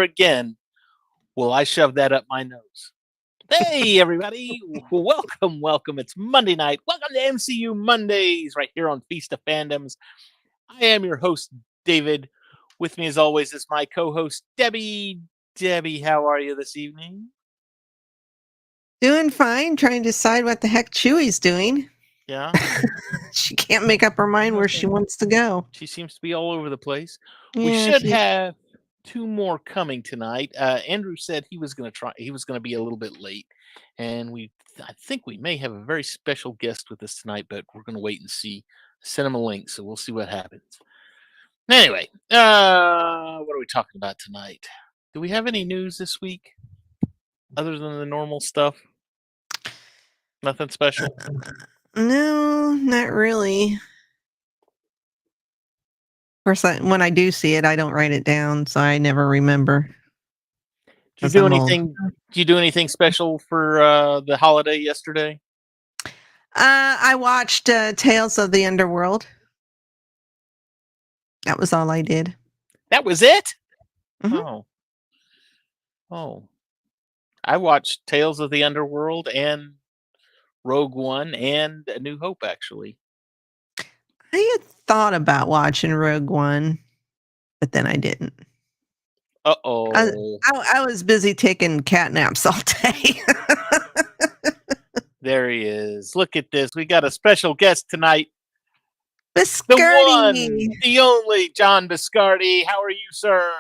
again will I shove that up my nose. Hey, everybody. Welcome. It's Monday night. Welcome to MCU Mondays right here on Feast of Fandoms. I am your host, David. With me, as always, is my co host, Debbie. Debbie, how are you this evening? Doing fine, trying to decide what the heck Chewie's doing. Yeah. She can't make up her mind where she wants to go. She seems to be all over the place. Yeah, We should have two more coming tonight. Andrew said he was going to be a little bit late. And I think we may have a very special guest with us tonight, but we're going to wait and see. Send him a link, so we'll see what happens. Anyway, what are we talking about tonight? Do we have any news this week other than the normal stuff? Nothing special? No, not really. Of course, when I do see it, I don't write it down, so I never remember. Did you do anything special for the holiday yesterday? I watched Tales of the Underworld. That was all I did. That was it? Mm-hmm. Oh. I watched Tales of the Underworld and Rogue One and A New Hope, actually. I had thought about watching Rogue One, but then I didn't. Uh-oh. I was busy taking cat naps all day. There he is. Look at this. We got a special guest tonight. Biscardi. The one, the only John Biscardi. How are you, sir?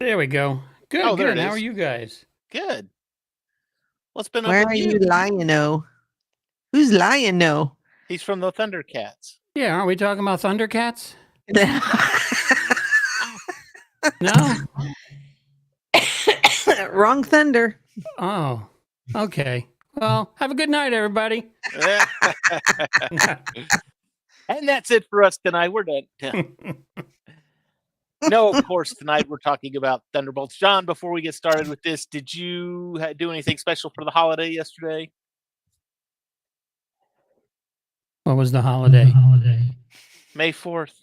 There we go. Good, good. How are you guys? Good. What's been Where up with are you, Lion-O? Who's Lion-O? He's from the Thundercats. Yeah, aren't we talking about Thundercats? No? Wrong Thunder. Oh, okay. Well, have a good night, everybody. And that's it for us tonight. We're done. No, of course, tonight we're talking about Thunderbolts. John, before we get started with this, did you do anything special for the holiday yesterday? What was the holiday? May 4th,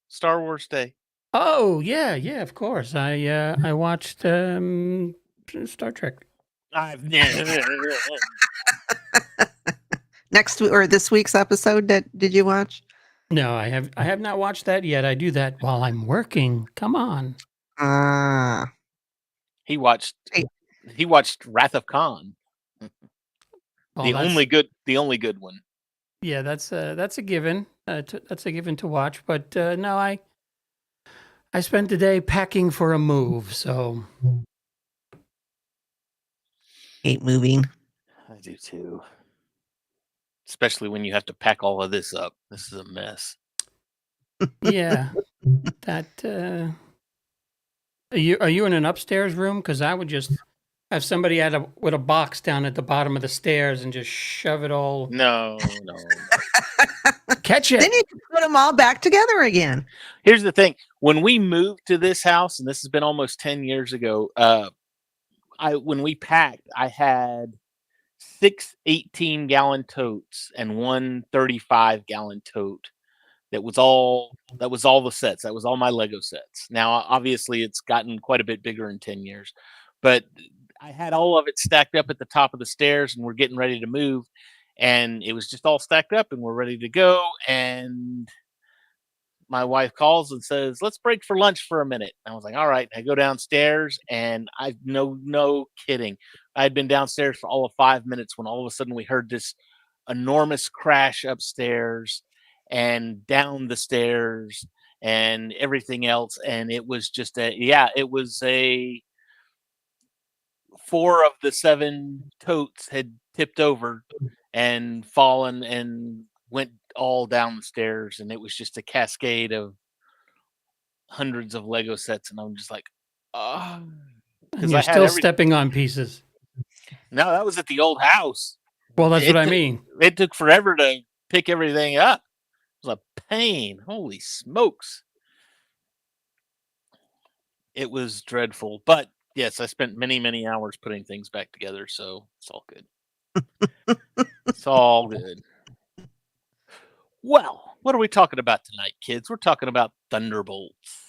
Star Wars Day. Oh, yeah, of course. I watched Star Trek. I've never. This week's episode, did you watch? No, I have not watched that yet. I do that while I'm working. Come on. He watched Wrath of Khan. The only good one. Yeah, that's a given. That's a given to watch. But no, I spent the day packing for a move. So hate moving. I do too. Especially when you have to pack all of this up. This is a mess. Yeah. That Are you in an upstairs room? Because I would just have somebody with a box down at the bottom of the stairs and just shove it all. No. Catch it. Then you can put them all back together again. Here's the thing. When we moved to this house, and this has been almost 10 years ago, when we packed, I had 6 18-gallon totes and one 35-gallon tote. That was all the sets. That was all my Lego sets. Now, obviously, it's gotten quite a bit bigger in 10 years. But I had all of it stacked up at the top of the stairs, and we're getting ready to move. And it was just all stacked up, and we're ready to go. And my wife calls and says, "Let's break for lunch for a minute." And I was like, "All right." I go downstairs, and no kidding. I had been downstairs for all of 5 minutes when all of a sudden we heard this enormous crash upstairs and down the stairs and everything else. And it was just it was 4 of the 7 totes had tipped over and fallen and went all down the stairs. And it was just a cascade of hundreds of Lego sets. And I'm just like, oh. And you're still stepping on pieces. No, that was at the old house. Well, that's what I mean. It took forever to pick everything up. It was a pain. Holy smokes. It was dreadful. But yes, I spent many, many hours putting things back together, so it's all good. It's all good. Well, what are we talking about tonight, kids? We're talking about Thunderbolts.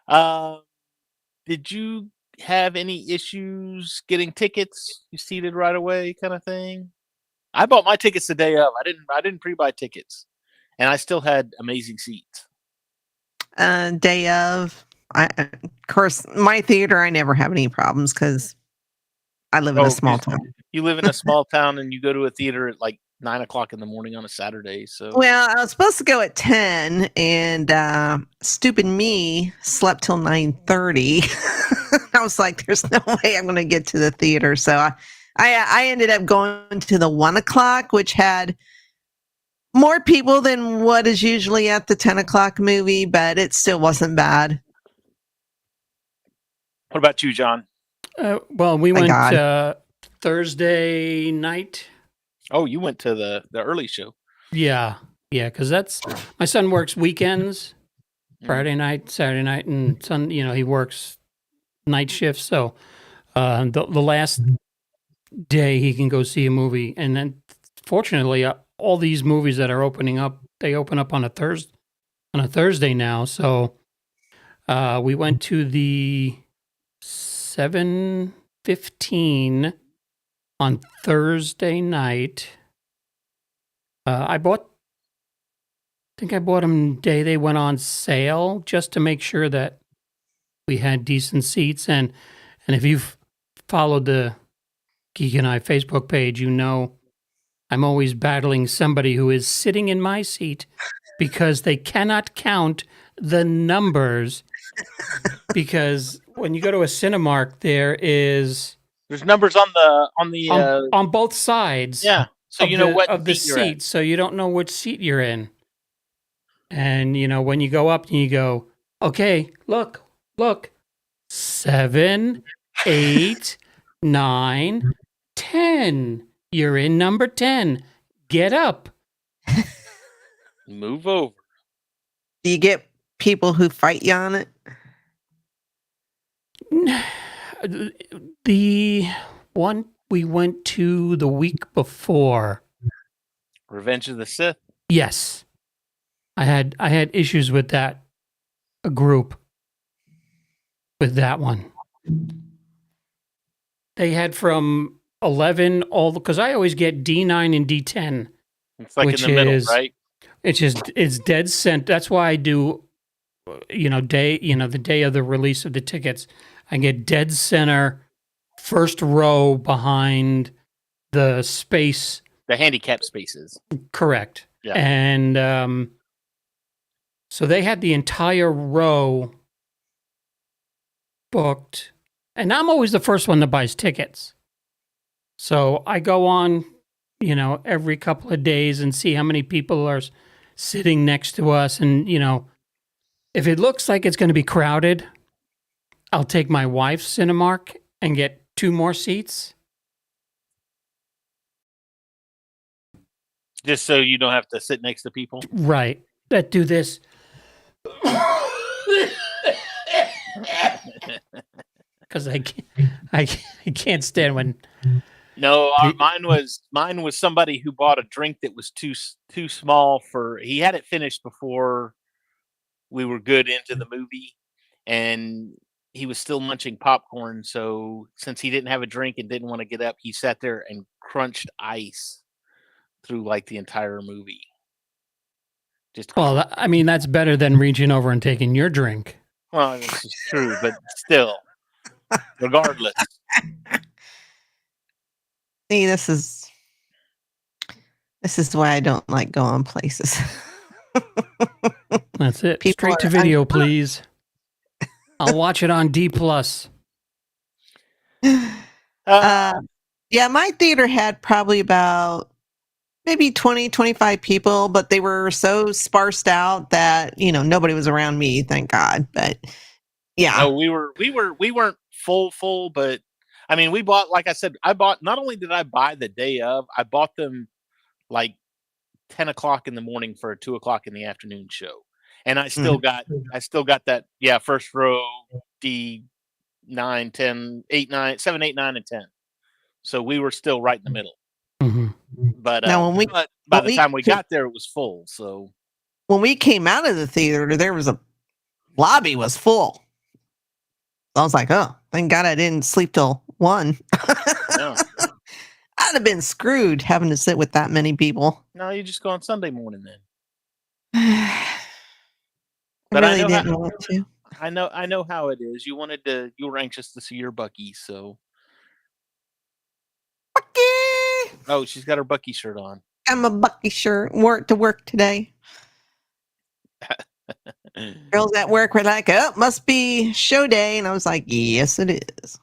Did you have any issues getting tickets? You seated right away, kind of thing? I bought my tickets the day of. I didn't pre-buy tickets, and I still had amazing seats. Day of, of course, my theater, I never have any problems because I live in a small town. You live in a small town, and you go to a theater at like 9 o'clock in the morning on a Saturday. So Well, I was supposed to go at 10, and stupid me slept till 9:30. I was like, "There's no way I'm going to get to the theater." So I ended up going to the 1 o'clock, which had more people than what is usually at the 10 o'clock movie, but it still wasn't bad. what about you, John? Well, we Thank went Thursday night. Oh, you went to the early show. Yeah, because that's my son works weekends, Friday night, Saturday night, and Sun. He works night shifts. So the last day he can go see a movie, and then fortunately, all these movies that are opening up, they open up on a Thursday now. So we went to the 7:15 on Thursday night. I think I bought them day they went on sale just to make sure that we had decent seats. And if you've followed the Geek and I Facebook page, you know I'm always battling somebody who is sitting in my seat because they cannot count the numbers. Because when you go to a Cinemark, there's numbers on both sides. Yeah. So you know what of the seat you're at. seat, so you don't know which seat you're in. And when you go up and you go, okay, look, 7, 8, 9, 10. You're in number 10. Get up. Move over. Do you get people who fight you on it? The one we went to the week before, Revenge of the Sith. yes, I had issues with that group. With that one, they had from 11 because I always get D9 and D10. It's like in the middle, right? It's dead center. That's why I do, the day of the release of the tickets, I get dead center, first row behind the space. The handicap spaces. Correct. Yeah. And so they had the entire row booked. And I'm always the first one that buys tickets. So I go on, every couple of days and see how many people are sitting next to us. And, if it looks like it's going to be crowded, I'll take my wife's Cinemark and get 2 more seats. Just so you don't have to sit next to people? Right. That do this. Because I can't stand when. No, mine was somebody who bought a drink that was too small for. He had it finished before we were good into the movie, and he was still munching popcorn. So since he didn't have a drink and didn't want to get up, he sat there and crunched ice through like the entire movie. Well, I mean, that's better than reaching over and taking your drink. Well, this is true, but still, regardless. See, this is why I don't like going places. That's it. Straight to video, please. I'll watch it on D+. Yeah, my theater had probably about maybe 20, 25 people, but they were so sparsed out that, nobody was around me, thank God. But yeah. No, we weren't full, but I mean, we bought, like I said, not only did I buy the day of, I bought them like 10 o'clock in the morning for a 2 o'clock in the afternoon show. And I still got that, first row, D 9, 10, 8, 9, 7, 8, 9, and 10. So we were still right in the middle. Mm-hmm. But by the time we got there, it was full. So when we came out of the theater, lobby was full. I was like, oh, thank God I didn't sleep till 1. No, I'd have been screwed having to sit with that many people. no, you just go on Sunday morning then. I But I really know didn't want to. I know how it is. You were anxious to see your Bucky, so Bucky! oh, she's got her Bucky shirt on. I'm a Bucky shirt. Work to work today. Girls at work were like, oh, must be show day. And I was like, yes, it is.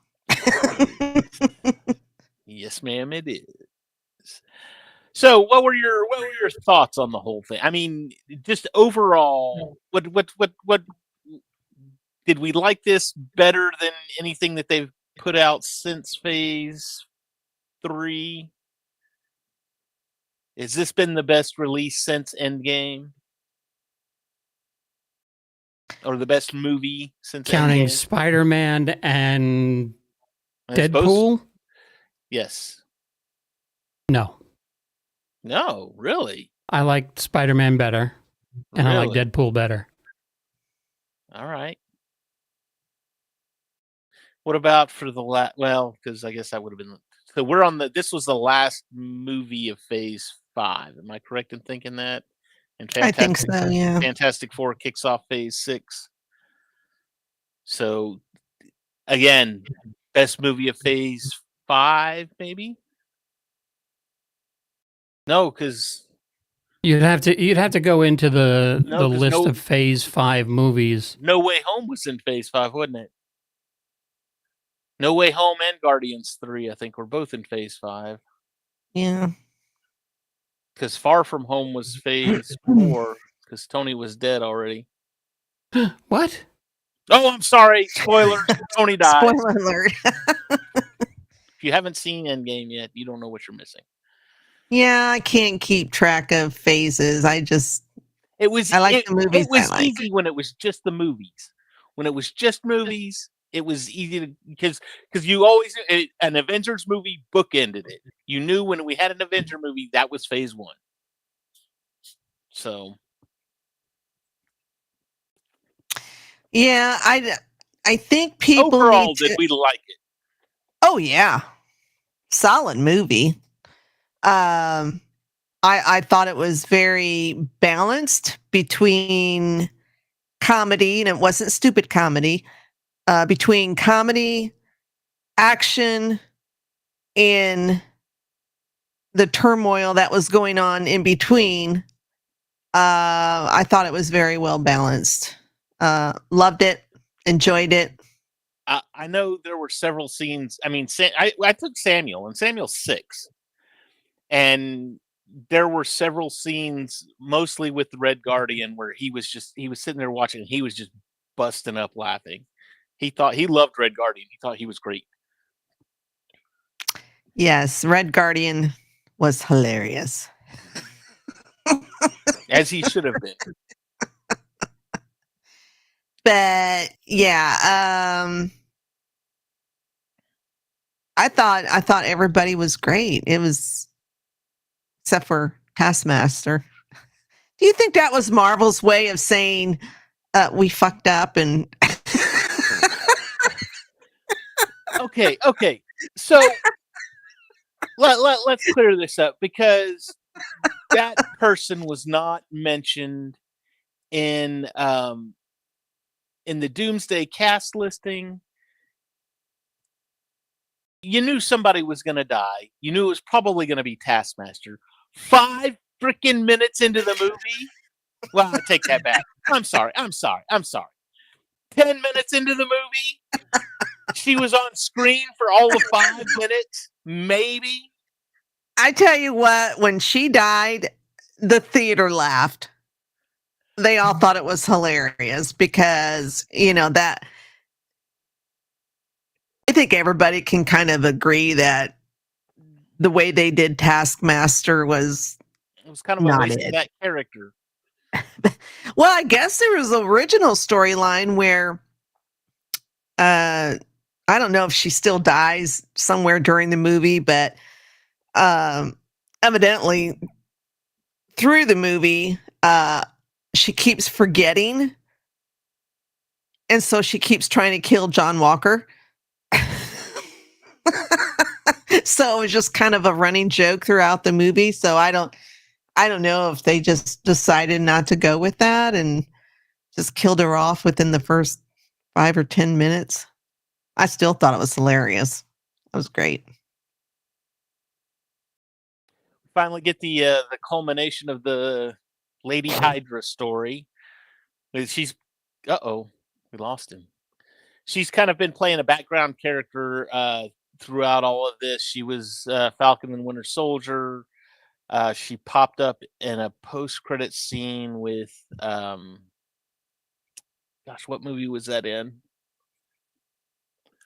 Yes, ma'am, it is. So, what were your thoughts on the whole thing? I mean, just overall, what did we like this better than anything that they've put out since Phase 3? Has this been the best release since Endgame? Or the best movie since Counting Endgame? Spider-Man and It's both- Deadpool? Yes. No. No, really? I like Spider-Man better, and I like Really? Deadpool better. All right. What about for the last? Well, because I guess that would have been. So we're on the. This was the last movie of Phase 5. Am I correct in thinking that? And I think so, yeah. Fantastic Four kicks off Phase 6. So again, best movie of Phase 5, maybe. No, because You'd have to go into the No, 'cause list no- of Phase 5 movies. No Way Home was in Phase 5, wasn't it? No Way Home and Guardians 3, I think, were both in Phase 5. Yeah. Because Far From Home was Phase 4, because Tony was dead already. What? Oh, I'm sorry. Spoilers. Tony died. Spoiler alert. If you haven't seen Endgame yet, you don't know what you're missing. Yeah, I can't keep track of phases. I like the movies It was I like. easy when it was just the movies. When it was just movies, it was easy to because you always an Avengers movie bookended it. You knew when we had an Avenger movie that was Phase 1. So Yeah, I think people overall, need to. did we like it? Oh yeah, solid movie. I thought it was very balanced between comedy, and it wasn't stupid comedy. Between comedy, action, and the turmoil that was going on in between. I thought it was very well balanced. Loved it, enjoyed it. I know there were several scenes. I mean, I took Samuel, and Samuel's 6, and there were several scenes, mostly with the Red Guardian, where he was sitting there watching, and he was just busting up laughing. He loved Red Guardian. He thought he was great. Yes, Red Guardian was hilarious. As he should have been. But yeah, I thought everybody was great. It was except for Taskmaster. Do you think that was Marvel's way of saying we fucked up and Okay. So let's clear this up, because that person was not mentioned in the Doomsday cast listing. You knew somebody was going to die. You knew it was probably going to be Taskmaster. 5 freaking minutes into the movie. Well, I take that back. I'm sorry. 10 minutes into the movie, she was on screen for all of 5 minutes, maybe. I tell you what, when she died, the theater laughed. They all thought it was hilarious because, that I think everybody can kind of agree that the way they did Taskmaster was It was kind of a not waste it. of that character. Well, I guess there was an original storyline where I don't know if she still dies somewhere during the movie, but evidently through the movie, she keeps forgetting And so she keeps trying to kill John Walker. So it was just kind of a running joke throughout the movie. So I don't know if they just decided not to go with that and just killed her off within the first 5 or 10 minutes. I still thought it was hilarious. It was great. Finally get the culmination of the Lady Hydra story. She's we lost him. She's kind of been playing a background character throughout all of this. She was Falcon and Winter Soldier. She popped up in a post-credit scene with what movie was that in?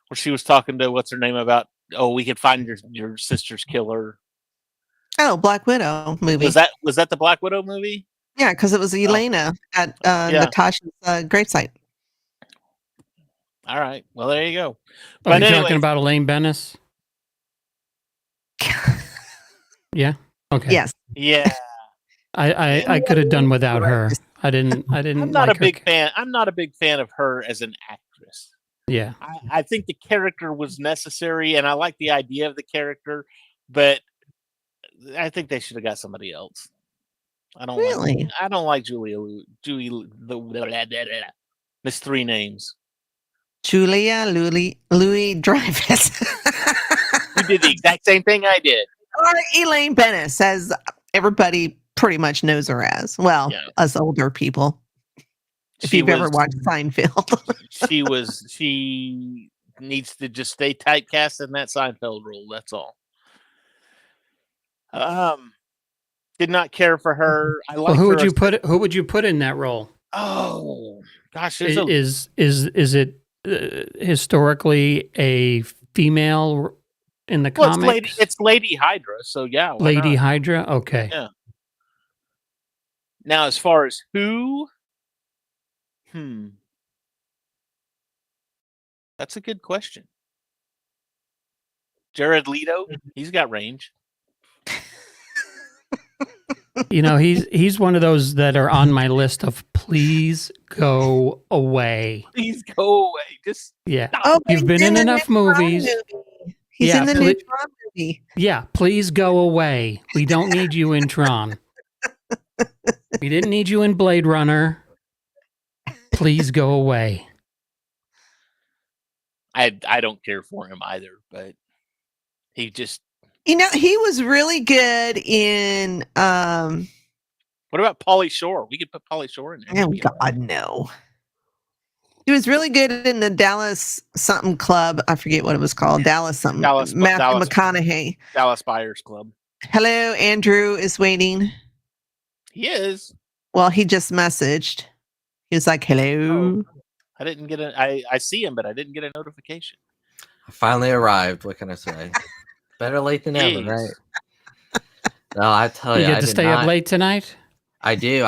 Where she was talking to what's her name about, we could find your sister's killer. Oh, Black Widow movie. Was that the Black Widow movie? Yeah, because it was Elena at Natasha's gravesite. All right. Well, there you go. Are you talking about Elaine Bennis? Yeah. Okay. Yes. Yeah. I could have done without her. I didn't. I'm not a big fan. I'm not a big fan of her as an actress. Yeah. I think the character was necessary, and I like the idea of the character, but I think they should have got somebody else. I don't like Julie. There's 3 names. Julia Louis Dreyfus. You did the exact same thing I did. Or Elaine Bennis, as everybody pretty much knows her as. Well, us older people. If you've ever watched Seinfeld. She needs to just stay typecast in that Seinfeld role. That's all. Did not care for her. Who would you put in that role? Oh gosh, is it historically a female in the comics? It's Lady Hydra. So yeah, Lady Hydra. Okay. Yeah. Now, as far as who, that's a good question. Jared Leto, he's got range. He's one of those that are on my list of please go away. Please go away. Just you've been in enough movies. He's in the new Tron movie. Yeah, please go away. We don't need you in Tron. We didn't need you in Blade Runner. Please go away. I don't care for him either, but he just he was really good in what about Pauly Shore? We could put Pauly Shore in there. Oh God, no. He was really good in the Dallas something club. I forget what it was called. Dallas something. Matthew McConaughey. Dallas Buyers Club. Hello, Andrew is waiting. He is. Well, he just messaged. He was like, hello. Oh, I didn't get I see him, but I didn't get a notification. I finally arrived. What can I say? Better late than ever, right? No, I tell you. You get to stay up late tonight? I do.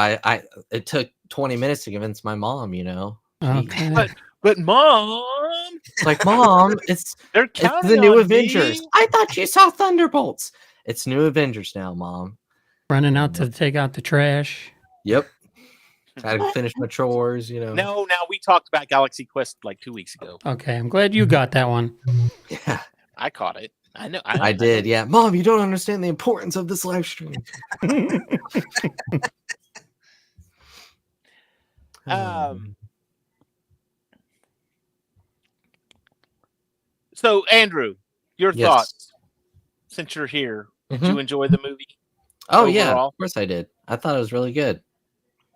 It took 20 minutes to convince my mom, Okay. But Mom, it's like, Mom, it's the new Avengers. I thought you saw Thunderbolts. It's new Avengers now, Mom. Running out to take out the trash. Yep. Had to finish my chores, No, we talked about Galaxy Quest like 2 weeks ago. Okay, I'm glad you got that one. Yeah. I caught it. I know. I did, yeah. Mom, you don't understand the importance of this live stream. So, Andrew, your thoughts since you're here. Did you enjoy the movie? Oh, overall? Yeah, of course I did. I thought it was really good.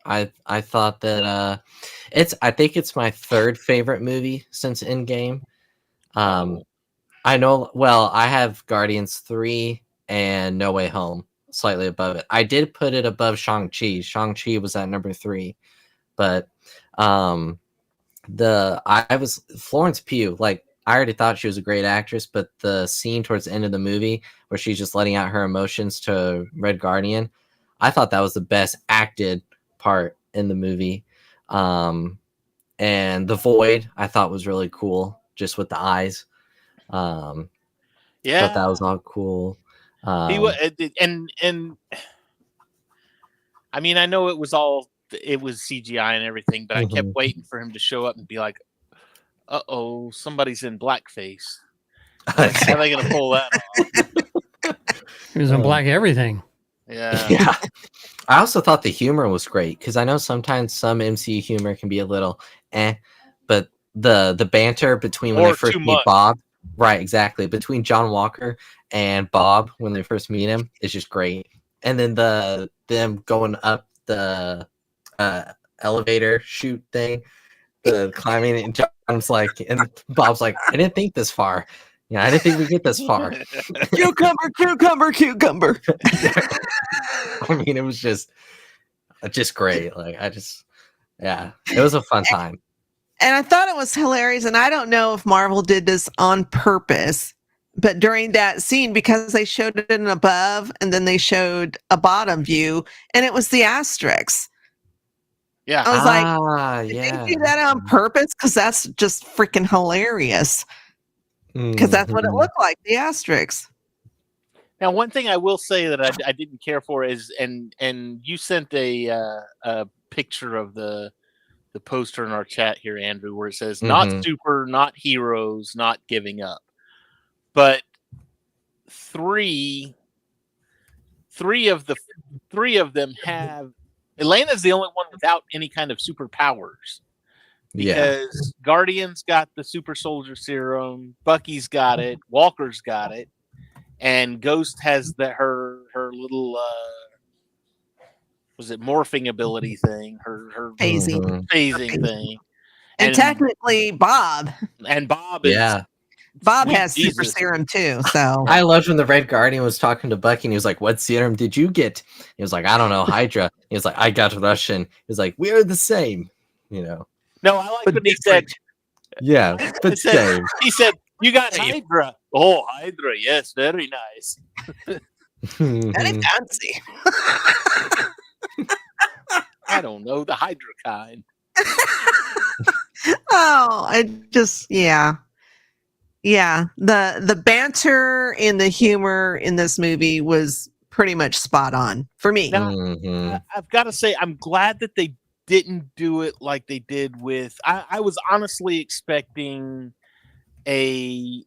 I thought that I think it's my 3rd favorite movie since Endgame. I know, I have Guardians 3 and No Way Home slightly above it. I did put it above Shang-Chi. Shang-Chi was at number 3. But I was Florence Pugh, like I already thought she was a great actress, but the scene towards the end of the movie where she's just letting out her emotions to Red Guardian, I thought that was the best acted part in the movie. And the Void I thought was really cool, just with the eyes. Thought that was all cool. He was, and I mean, I know it was CGI and everything, but I kept waiting for him to show up and be like, somebody's in blackface. How are they going to pull that off? He was in black everything. Yeah. Yeah. I also thought the humor was great because I know sometimes some MCU humor can be a little but the banter between when they first meet Bob, right? Exactly, between John Walker and Bob when they first meet him is just great. And then them going up the elevator chute thing, the climbing, and John's like, and Bob's like, I didn't think this far. Yeah, I didn't think we get this far. Cucumber. I mean, it was just great. Like, it was a fun time. And I thought it was hilarious. And I don't know if Marvel did this on purpose, but during that scene, because they showed it in above and then they showed a bottom view, and it was the asterisks. Yeah. I was like, did they do that on purpose? Because that's just freaking hilarious. Because that's what it looked like, the asterisks. Now, one thing I will say that I didn't care for is, and you sent a picture of the poster in our chat here, Andrew, where it says not super, not heroes, not giving up. But three of them have. Elena's the only one without any kind of superpowers. Because Guardian's got the super soldier serum, Bucky's got it, Walker's got it, and Ghost has her little was it morphing ability thing, her phasing thing. And technically Bob is Bob has super serum too. So I loved when the Red Guardian was talking to Bucky and he was like, what serum did you get? He was like, I don't know, Hydra. He was like, I got Russian. He was like, we are the same, you know. No, I like when he said, yeah, but same. He said, you got Hydra. Oh, Hydra. Yes, very nice. Very fancy. I don't know, the Hydra kind. Yeah. The banter and the humor in this movie was pretty much spot on for me. Now, I've got to say, I'm glad that they didn't do it like they did with. I was honestly expecting a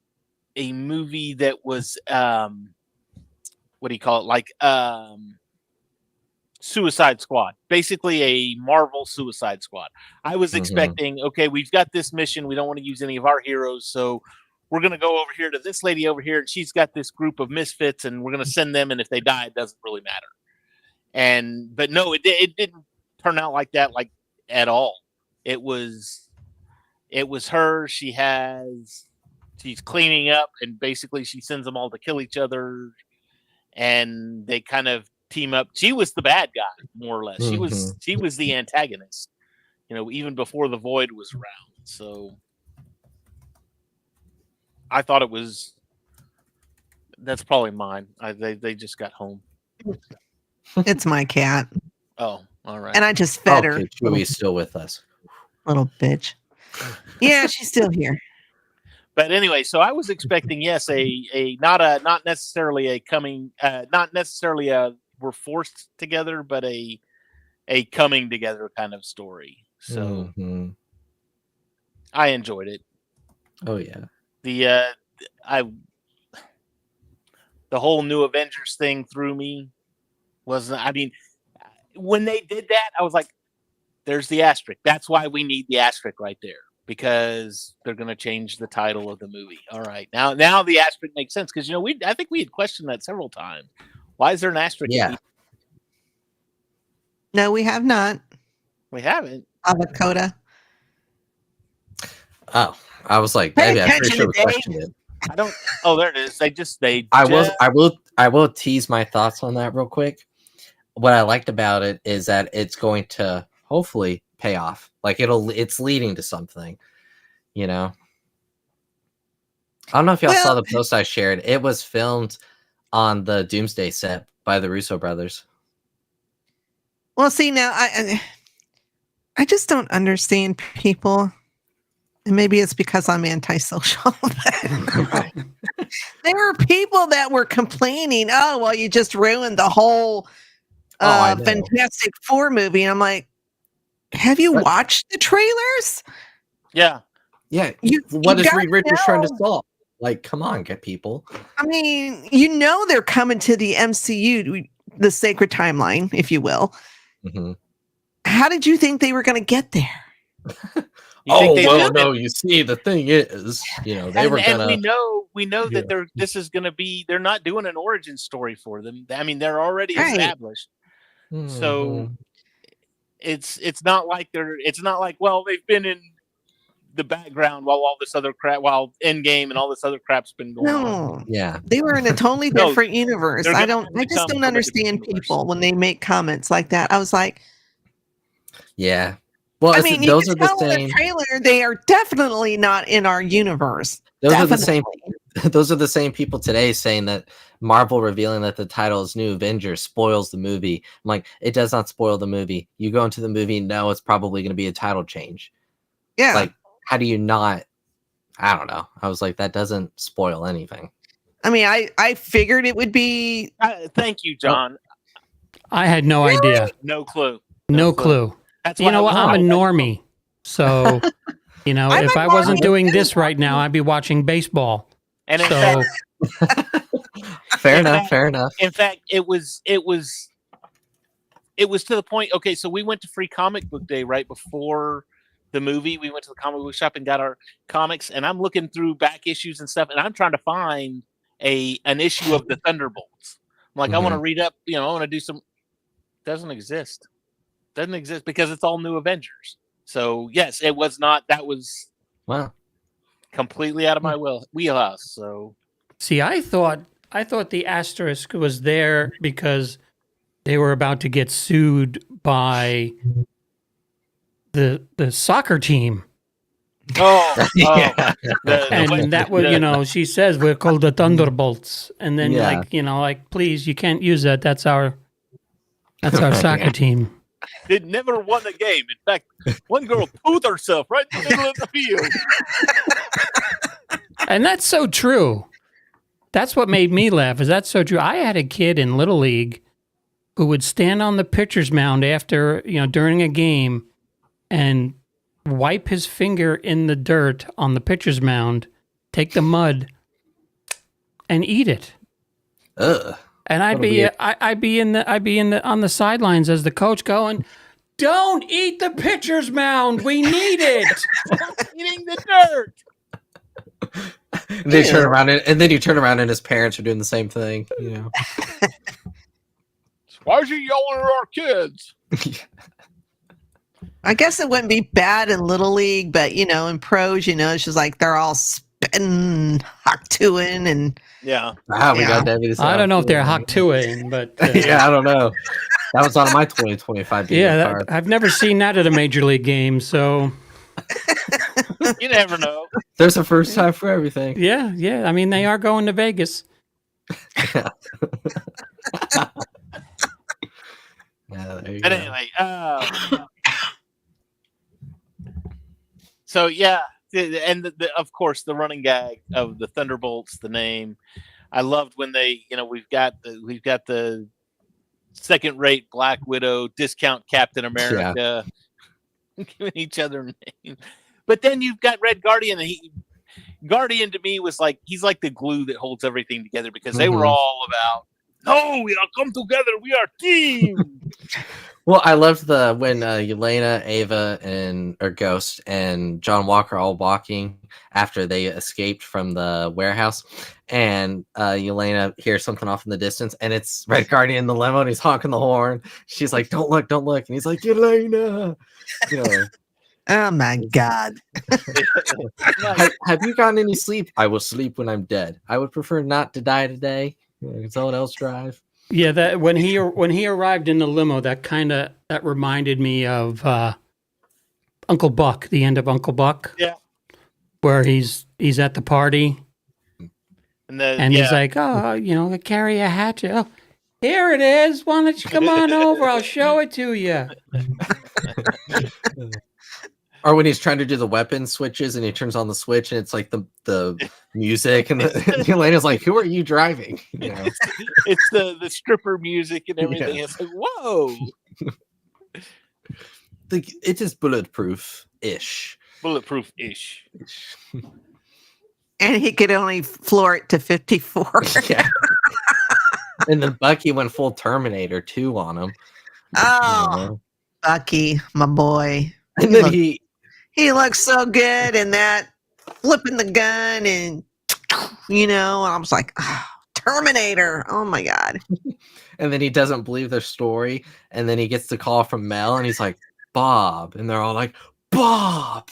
movie that was what do you call it? Like Suicide Squad, basically a Marvel Suicide Squad. I was expecting, okay, we've got this mission. We don't want to use any of our heroes, so we're going to go over here to this lady over here, and she's got this group of misfits, and we're going to send them, and if they die, it doesn't really matter. But no, it didn't turn out like that, like at all. It was her. She's cleaning up, and basically she sends them all to kill each other, and they kind of team up. She was the bad guy, more or less. She was the antagonist, even before the Void was around. So I thought it was. That's probably mine. They just got home. It's my cat. Oh, all right. And I just fed her. Chewie's still with us. Little bitch. Yeah, she's still here. But anyway, so I was expecting, yes, not necessarily a coming, not necessarily a we're forced together, but a coming together kind of story. So I enjoyed it. Oh yeah. The whole New Avengers thing threw me. I mean, when they did that, I was like, there's the asterisk. That's why we need the asterisk right there, because they're going to change the title of the movie. All right. Now the asterisk makes sense, because, I think we had questioned that several times. Why is there an asterisk? Yeah. No, we have not. We haven't. Avocado. Oh, I was like, maybe I'm pretty sure we questioned it. I don't. Oh, there it is. I will tease my thoughts on that real quick. What I liked about it is that it's going to hopefully pay off. Like it's leading to something, I don't know if y'all saw the post I shared. It was filmed on the Doomsday set by the Russo brothers. Well, see, now I just don't understand people. And maybe it's because I'm antisocial. There were people that were complaining, oh, well, you just ruined the whole Fantastic Four movie. And I'm like, have you watched the trailers? Yeah. Yeah. You What is gotta Reed Richards trying to know. solve? Like, come on, get people. I mean, you know they're coming to the MCU, the sacred timeline, if you will. Mm-hmm. How did you think they were going to get there? You think well, no. You see, the thing is, they were and gonna. we know that this is going to be. They're not doing an origin story for them. I mean, they're already Right. established. So Mhm. it's not like well, they've been in the background while all this other crap, while Endgame and all this other crap's been going on. No. Yeah. They were in a totally No, different universe. they're I gonna have to just come don't from a different understand universe. people when they make comments like that. I was like, Yeah. Well, I mean, you those can are the tell in same. the trailer they are definitely not in our universe. Those Definitely. are the same. Those are the same people today saying that Marvel revealing that the title is New Avengers spoils the movie. I'm like, it does not spoil the movie. You go into the movie and know it's probably going to be a title change. Yeah. Like, how do you not? I don't know. I was like, that doesn't spoil anything. I mean, I figured it would be. Thank you, John. I had no idea. No clue. No clue. That's You why know what? I'm a like, normie. So, I'm if a I wasn't normie doing too. this right now, I'd be watching baseball. And in So, fact, Fair enough. In fact, it was to the point. Okay, so we went to Free Comic Book Day right before the movie. We went to the comic book shop and got our comics, and I'm looking through back issues and stuff, and I'm trying to find an issue of the Thunderbolts. I'm like, I want to read up, I want to do some. Doesn't exist because it's all New Avengers. So yes, it was not. That was completely out of my wheelhouse. So see, I thought the asterisk was there because they were about to get sued by the soccer team. Yeah. And that was, she says we're called the Thunderbolts, and then please, you can't use that. That's our soccer team. They never won a game. In fact, one girl toothed herself right in the middle of the field. And that's so true. That's what made me laugh. Is that so true? I had a kid in Little League who would stand on the pitcher's mound after, during a game and wipe his finger in the dirt on the pitcher's mound, take the mud, and eat it. Ugh. And I'd be on the sidelines as the coach going, "Don't eat the pitcher's mound. We need it." Stop eating the dirt. And they turn around and then you turn around and his parents are doing the same thing. Why is he yelling at our kids? I guess it wouldn't be bad in Little League, but in pros, it's just like they're all spitting, hawk-tooing, and we got Debbie. I don't know if they're hawk-tooing, but I don't know. That was on my 2025. Yeah, I've never seen that at a major league game, so you never know. There's a first time for everything. Yeah. I mean, they are going to Vegas. Yeah. There you But go. anyway, so yeah, and of course the running gag of the Thunderbolts, the name. I loved when they, we've got the second-rate Black Widow, discount Captain America, giving each other names. But then you've got Red Guardian, and Guardian to me was like, he's like the glue that holds everything together, because they were all about, no, we all come together, we are team. Well, I loved when Yelena, Ava, or Ghost and John Walker all walking after they escaped from the warehouse, and Yelena hears something off in the distance, and it's Red Guardian in the limo, and he's honking the horn. She's like, "Don't look, don't look," and he's like, "Yelena." oh my God. Have you gotten any sleep? I will sleep when I'm dead. I would prefer not to die today. Can someone else drive? Yeah, that when he arrived in the limo, that reminded me of Uncle Buck, the end of Uncle Buck. Yeah, where he's at the party, and he's like, "Oh, carry a hatchet. Oh, here it is. Why don't you come on over? I'll show it to you." Or when he's trying to do the weapon switches and he turns on the switch and it's like the music and Elena's like, "Who are you driving?" It's the stripper music and everything. Yeah. It's like, whoa. It is bulletproof-ish. Bulletproof-ish. And he could only floor it to 54. Yeah. And then Bucky went full Terminator 2 on him. Oh, Bucky, my boy. And then he He looks so good in that flipping the gun and I was like, oh, Terminator. Oh my God. and then he doesn't believe their story, and then he gets the call from Mel, and he's like, Bob, and they're all like, Bob.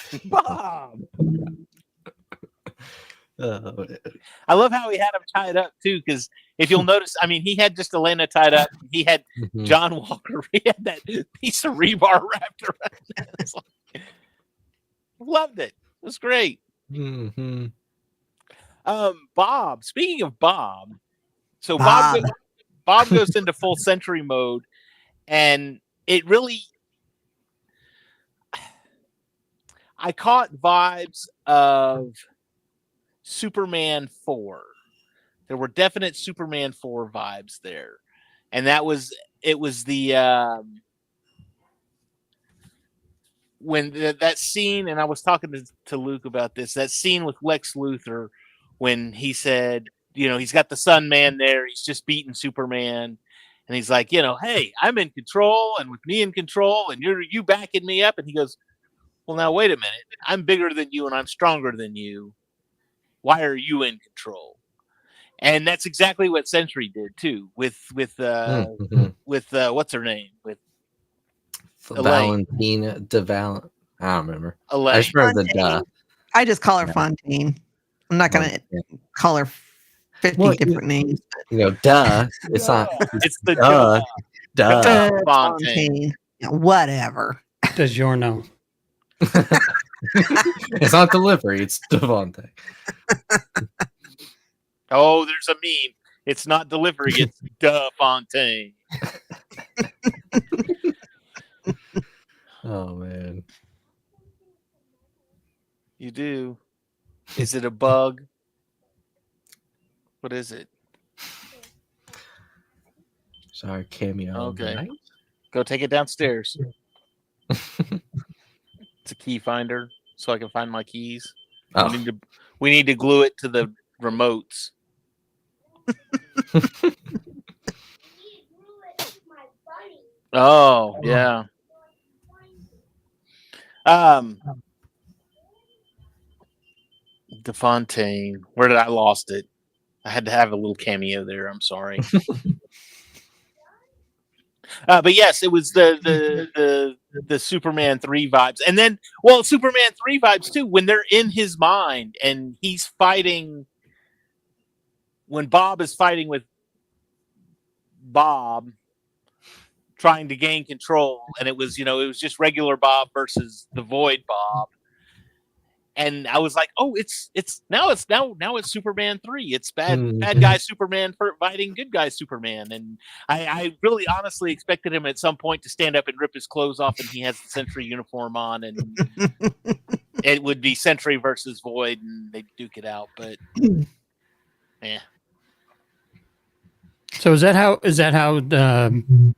I love how he had him tied up too, because if you'll notice, I mean, he had just Elena tied up. He had John Walker. He had that piece of rebar wrapped around. Loved it. It was great. Mm-hmm. Bob. Speaking of Bob, so Bob. Bob goes into full Sentry mode, and it really. I caught vibes of Superman 4. There were definite Superman 4 vibes there. And it was the when that scene, and I was talking to Luke about this, that scene with Lex Luthor when he said, he's got the Sun Man there, he's just beating Superman, and he's like, hey, I'm in control, and with me in control, and you backing me up, and he goes, well, now wait a minute, I'm bigger than you and I'm stronger than you. Why are you in control? And that's exactly what Sentry did too, with what's her name, with Valentina DeVal. I don't remember. Elaine. I just remember the duh. I just call her Fontaine. I'm not gonna call her 50 different names. Duh. It's not. It's the duh. Fontaine. Yeah, whatever. Does your know? It's not delivery. It's Devontae. Oh, there's a meme. It's not delivery. It's Duh Fontaine. Oh man, you do. Is it a bug? What is it? Sorry, cameo. Okay, right? Go take it downstairs. It's a key finder, so I can find my keys. Oh. We need to glue it to the remotes. Oh yeah. DeFontaine. Where did I lost it? I had to have a little cameo there. I'm sorry. But yes, it was the Superman 3 vibes. And then, Superman 3 vibes too, when they're in his mind and he's fighting, when Bob is fighting with Bob, trying to gain control, and it was just regular Bob versus the Void Bob. And I was like, oh, it's now Superman 3. It's bad guy Superman fighting good guy Superman. And I really honestly expected him at some point to stand up and rip his clothes off, and he has the Sentry uniform on, and it would be Sentry versus Void, and they'd duke it out. But yeah. So is that how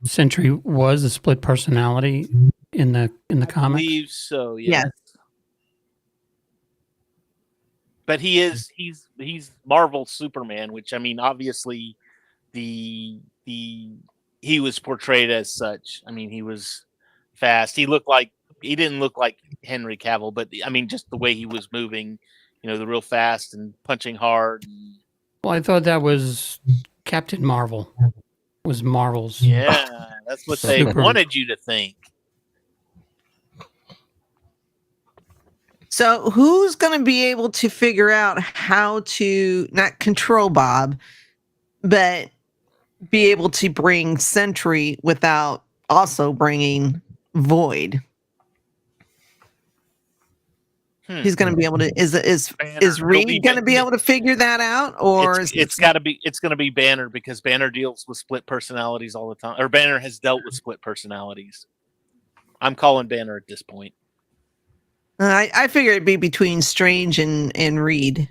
Sentry was a split personality in the comic? I believe so. Yes. But he's Marvel Superman, which, I mean, obviously he was portrayed as such. I mean, he was fast. He didn't look like Henry Cavill, but I mean, just the way he was moving, the real fast and punching hard. Well, I thought that was Captain Marvel. Was Marvel's? Yeah, that's what they wanted you to think. So who's going to be able to figure out how to not control Bob, but be able to bring Sentry without also bringing Void? He's going to be able to. Is Reed going to be able to figure that out, or it's going to be Banner, because Banner deals with split personalities all the time, or Banner has dealt with split personalities. I'm calling Banner at this point. I figure it'd be between Strange and Reed.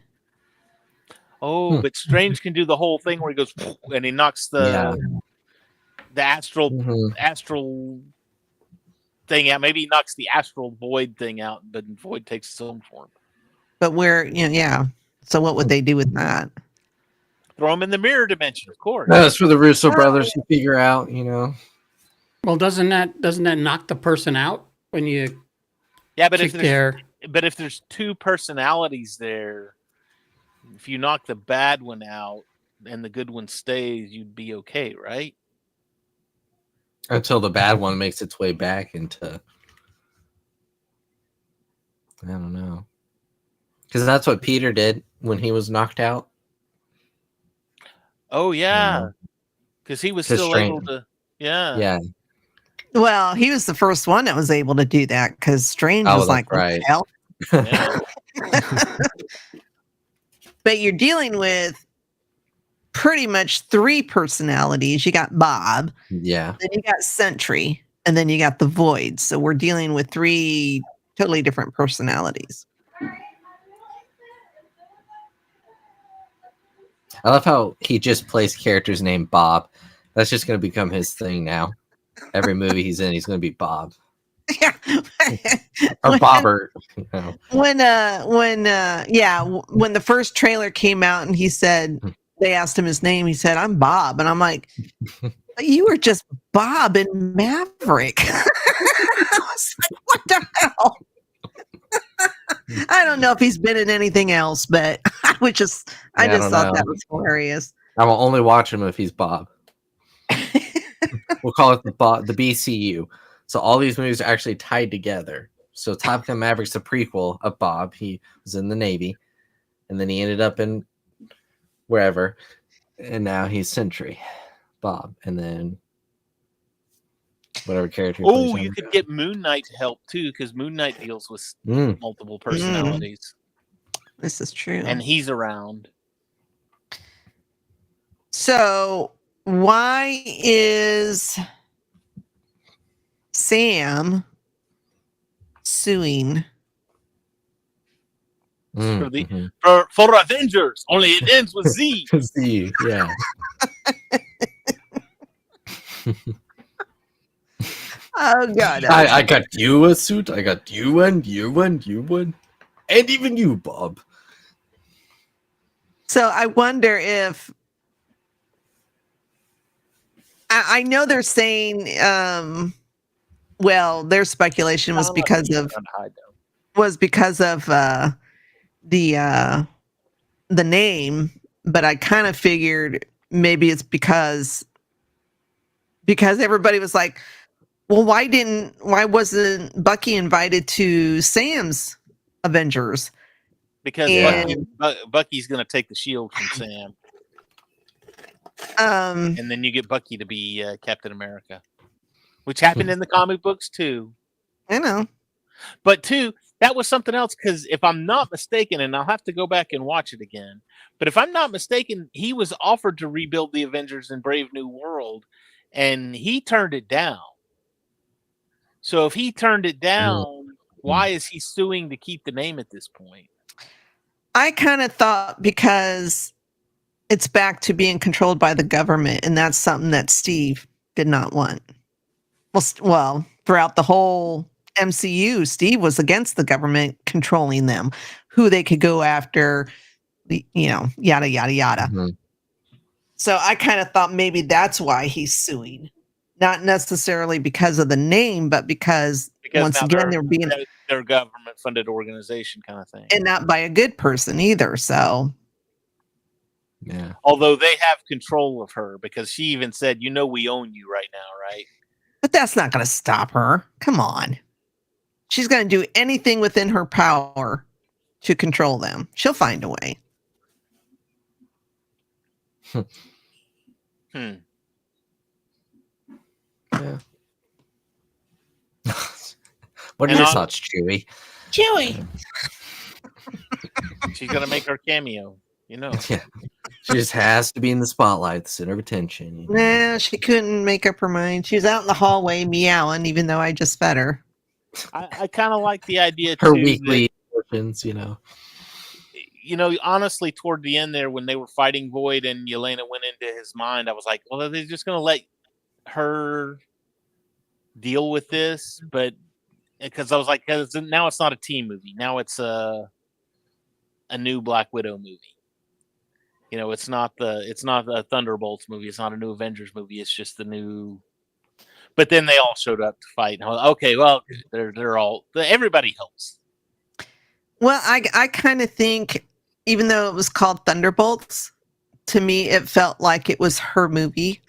Oh, but Strange can do the whole thing where he goes and he knocks the astral thing out. Maybe he knocks the astral void thing out, but Void takes his own form. But yeah. So what would they do with that? Throw him in the mirror dimension, of course. No, it's for the Russo brothers to figure out, Well, doesn't that knock the person out when you? Yeah, but if there's two personalities there, if you knock the bad one out and the good one stays, you'd be okay, right? Until the bad one makes its way back into, I don't know, because that's what Peter did when he was knocked out. Oh yeah, because he was still able to. Yeah. Well, he was the first one that was able to do that because Strange was like, right. What the hell? Yeah. But you're dealing with pretty much three personalities. You got Bob. Yeah. Then you got Sentry. And then you got the Void. So we're dealing with three totally different personalities. I love how he just plays characters named Bob. That's just going to become his thing now. Every movie he's in, he's going to be Bob. Yeah. Or Bobbert. When the first trailer came out and he said, they asked him his name, he said, I'm Bob. And I'm like, you were just Bob in Maverick. I was like, what the hell? I don't know if he's been in anything else, but I just thought that was hilarious. I will only watch him if he's Bob. We'll call it the BCU. So all these movies are actually tied together. So Top Gun Maverick's a prequel of Bob. He was in the Navy, and then he ended up in wherever, and now he's Sentry, Bob, and then whatever character. Oh, you could get Moon Knight to help too, because Moon Knight deals with multiple personalities. This is true, and he's around. So why is Sam suing? For Avengers, only it ends with Z. Z, yeah. Oh God! I got you a suit. I got you one, and even you, Bob. So I wonder if I know they're saying, well, their speculation was because of the name, but I kind of figured maybe it's because everybody was like, well, why wasn't Bucky invited to Sam's Avengers? Because Bucky's going to take the shield from Sam. And then you get Bucky to be Captain America, which happened in the comic books too. I know. But too, that was something else, because if I'm not mistaken, and I'll have to go back and watch it again, but if I'm not mistaken, he was offered to rebuild the Avengers in Brave New World, and he turned it down. So if he turned it down, why is he suing to keep the name at this point? I kind of thought because it's back to being controlled by the government, and that's something that Steve did not want. Well, throughout the whole MCU, Steve was against the government controlling them, who they could go after, yada, yada, yada. Mm-hmm. So I kind of thought maybe that's why he's suing. Not necessarily because of the name, but because once again, they're being their government-funded organization kind of thing. And not by a good person either, so... Yeah. Although they have control of her, because she even said, we own you right now, right? But that's not going to stop her. Come on. She's going to do anything within her power to control them. She'll find a way. Yeah. What are your thoughts, Chewie? Chewie! She's going to make her cameo, Yeah. She just has to be in the spotlight, the center of attention. Nah, she couldn't make up her mind. She was out in the hallway meowing, even though I just fed her. I kind of like the idea, her too, weekly portions, honestly, toward the end there, when they were fighting Void and Yelena went into his mind, I was like, well, are they just going to let her deal with this, but because I was like, now it's not a team movie. Now it's a new Black Widow movie. It's not a Thunderbolts movie. It's not a new Avengers movie. It's just the new. But then they all showed up to fight. And I was like, okay, well, they're all everybody helps. Well, I kind of think, even though it was called Thunderbolts, to me it felt like it was her movie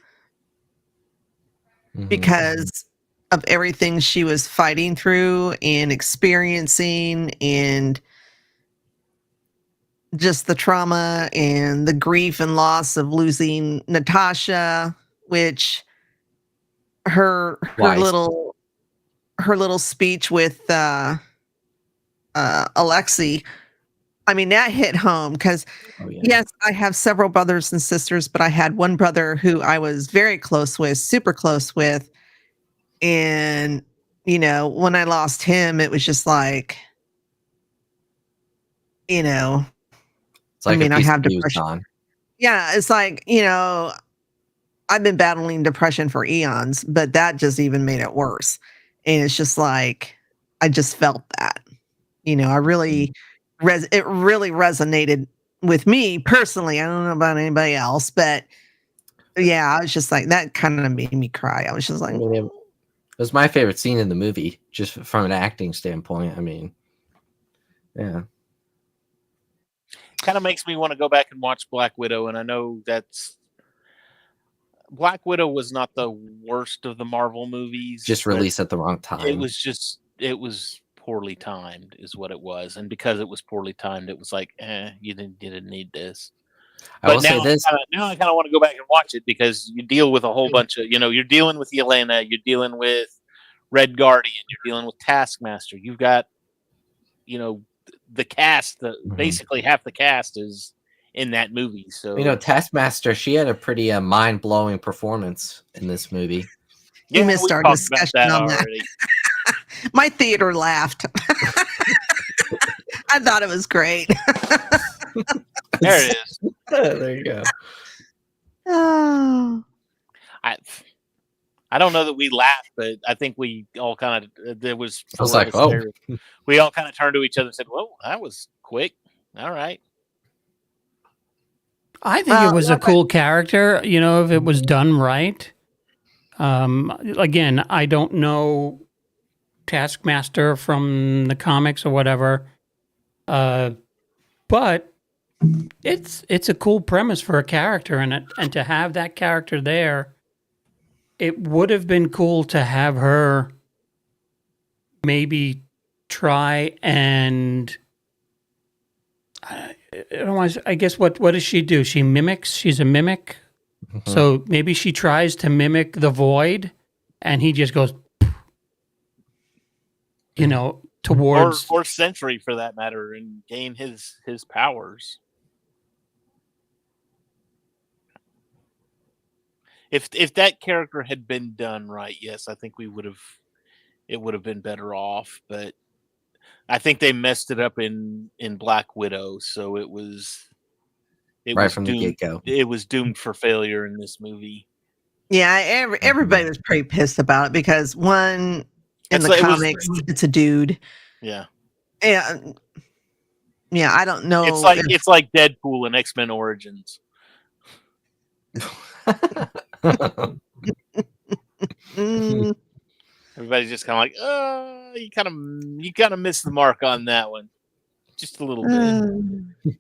because of everything she was fighting through and experiencing, and just the trauma and the grief and loss of losing Natasha, which her little speech with Alexei, I mean, that hit home because yes, I have several brothers and sisters, but I had one brother who I was very close with, super close with. And, when I lost him, it was just like, it's like I have depression. Yeah, it's like, I've been battling depression for eons, but that just even made it worse. And it's just like, I just felt that, I really, it really resonated with me personally. I don't know about anybody else, but yeah, I was just like, that kind of made me cry. I was just like, it was my favorite scene in the movie, just from an acting standpoint. I mean, yeah. Kind of makes me want to go back and watch Black Widow, and I know Black Widow was not the worst of the Marvel movies. Just released at the wrong time. It was poorly timed, is what it was, and because it was poorly timed, it was like, you didn't need this. But now I kind of want to go back and watch it because you deal with a whole bunch of, you're dealing with Yelena, you're dealing with Red Guardian, you're dealing with Taskmaster. You've got, the cast, basically half the cast is in that movie. So, Taskmaster, she had a pretty mind-blowing performance in this movie. Yeah, you missed our discussion on that. My theater laughed. I thought it was great. There it is. There you go. Oh. I don't know that we laughed, but I think we all kind of there was. I was like, oh. We all kind of turned to each other and said, "Well, that was quick. All right." I think it was a cool character, if it was done right. Again, I don't know Taskmaster from the comics or whatever, but it's a cool premise for a character in it, and to have that character there, it would have been cool to have her maybe try and I guess what does she do? She mimics. She's a mimic. Mm-hmm. So maybe she tries to mimic the Void, and he just goes, towards or Sentry for that matter, and gain his powers. If that character had been done right, yes, I think it would have been better off. But I think they messed it up in Black Widow, so it was from the get-go. It was doomed for failure in this movie. Yeah, everybody was pretty pissed about it because in the comics, it's a dude. Yeah. Yeah. Yeah, I don't know. It's like Deadpool in X-Men Origins. Everybody's just kind of like, oh, you kind of missed the mark on that one, just a little bit.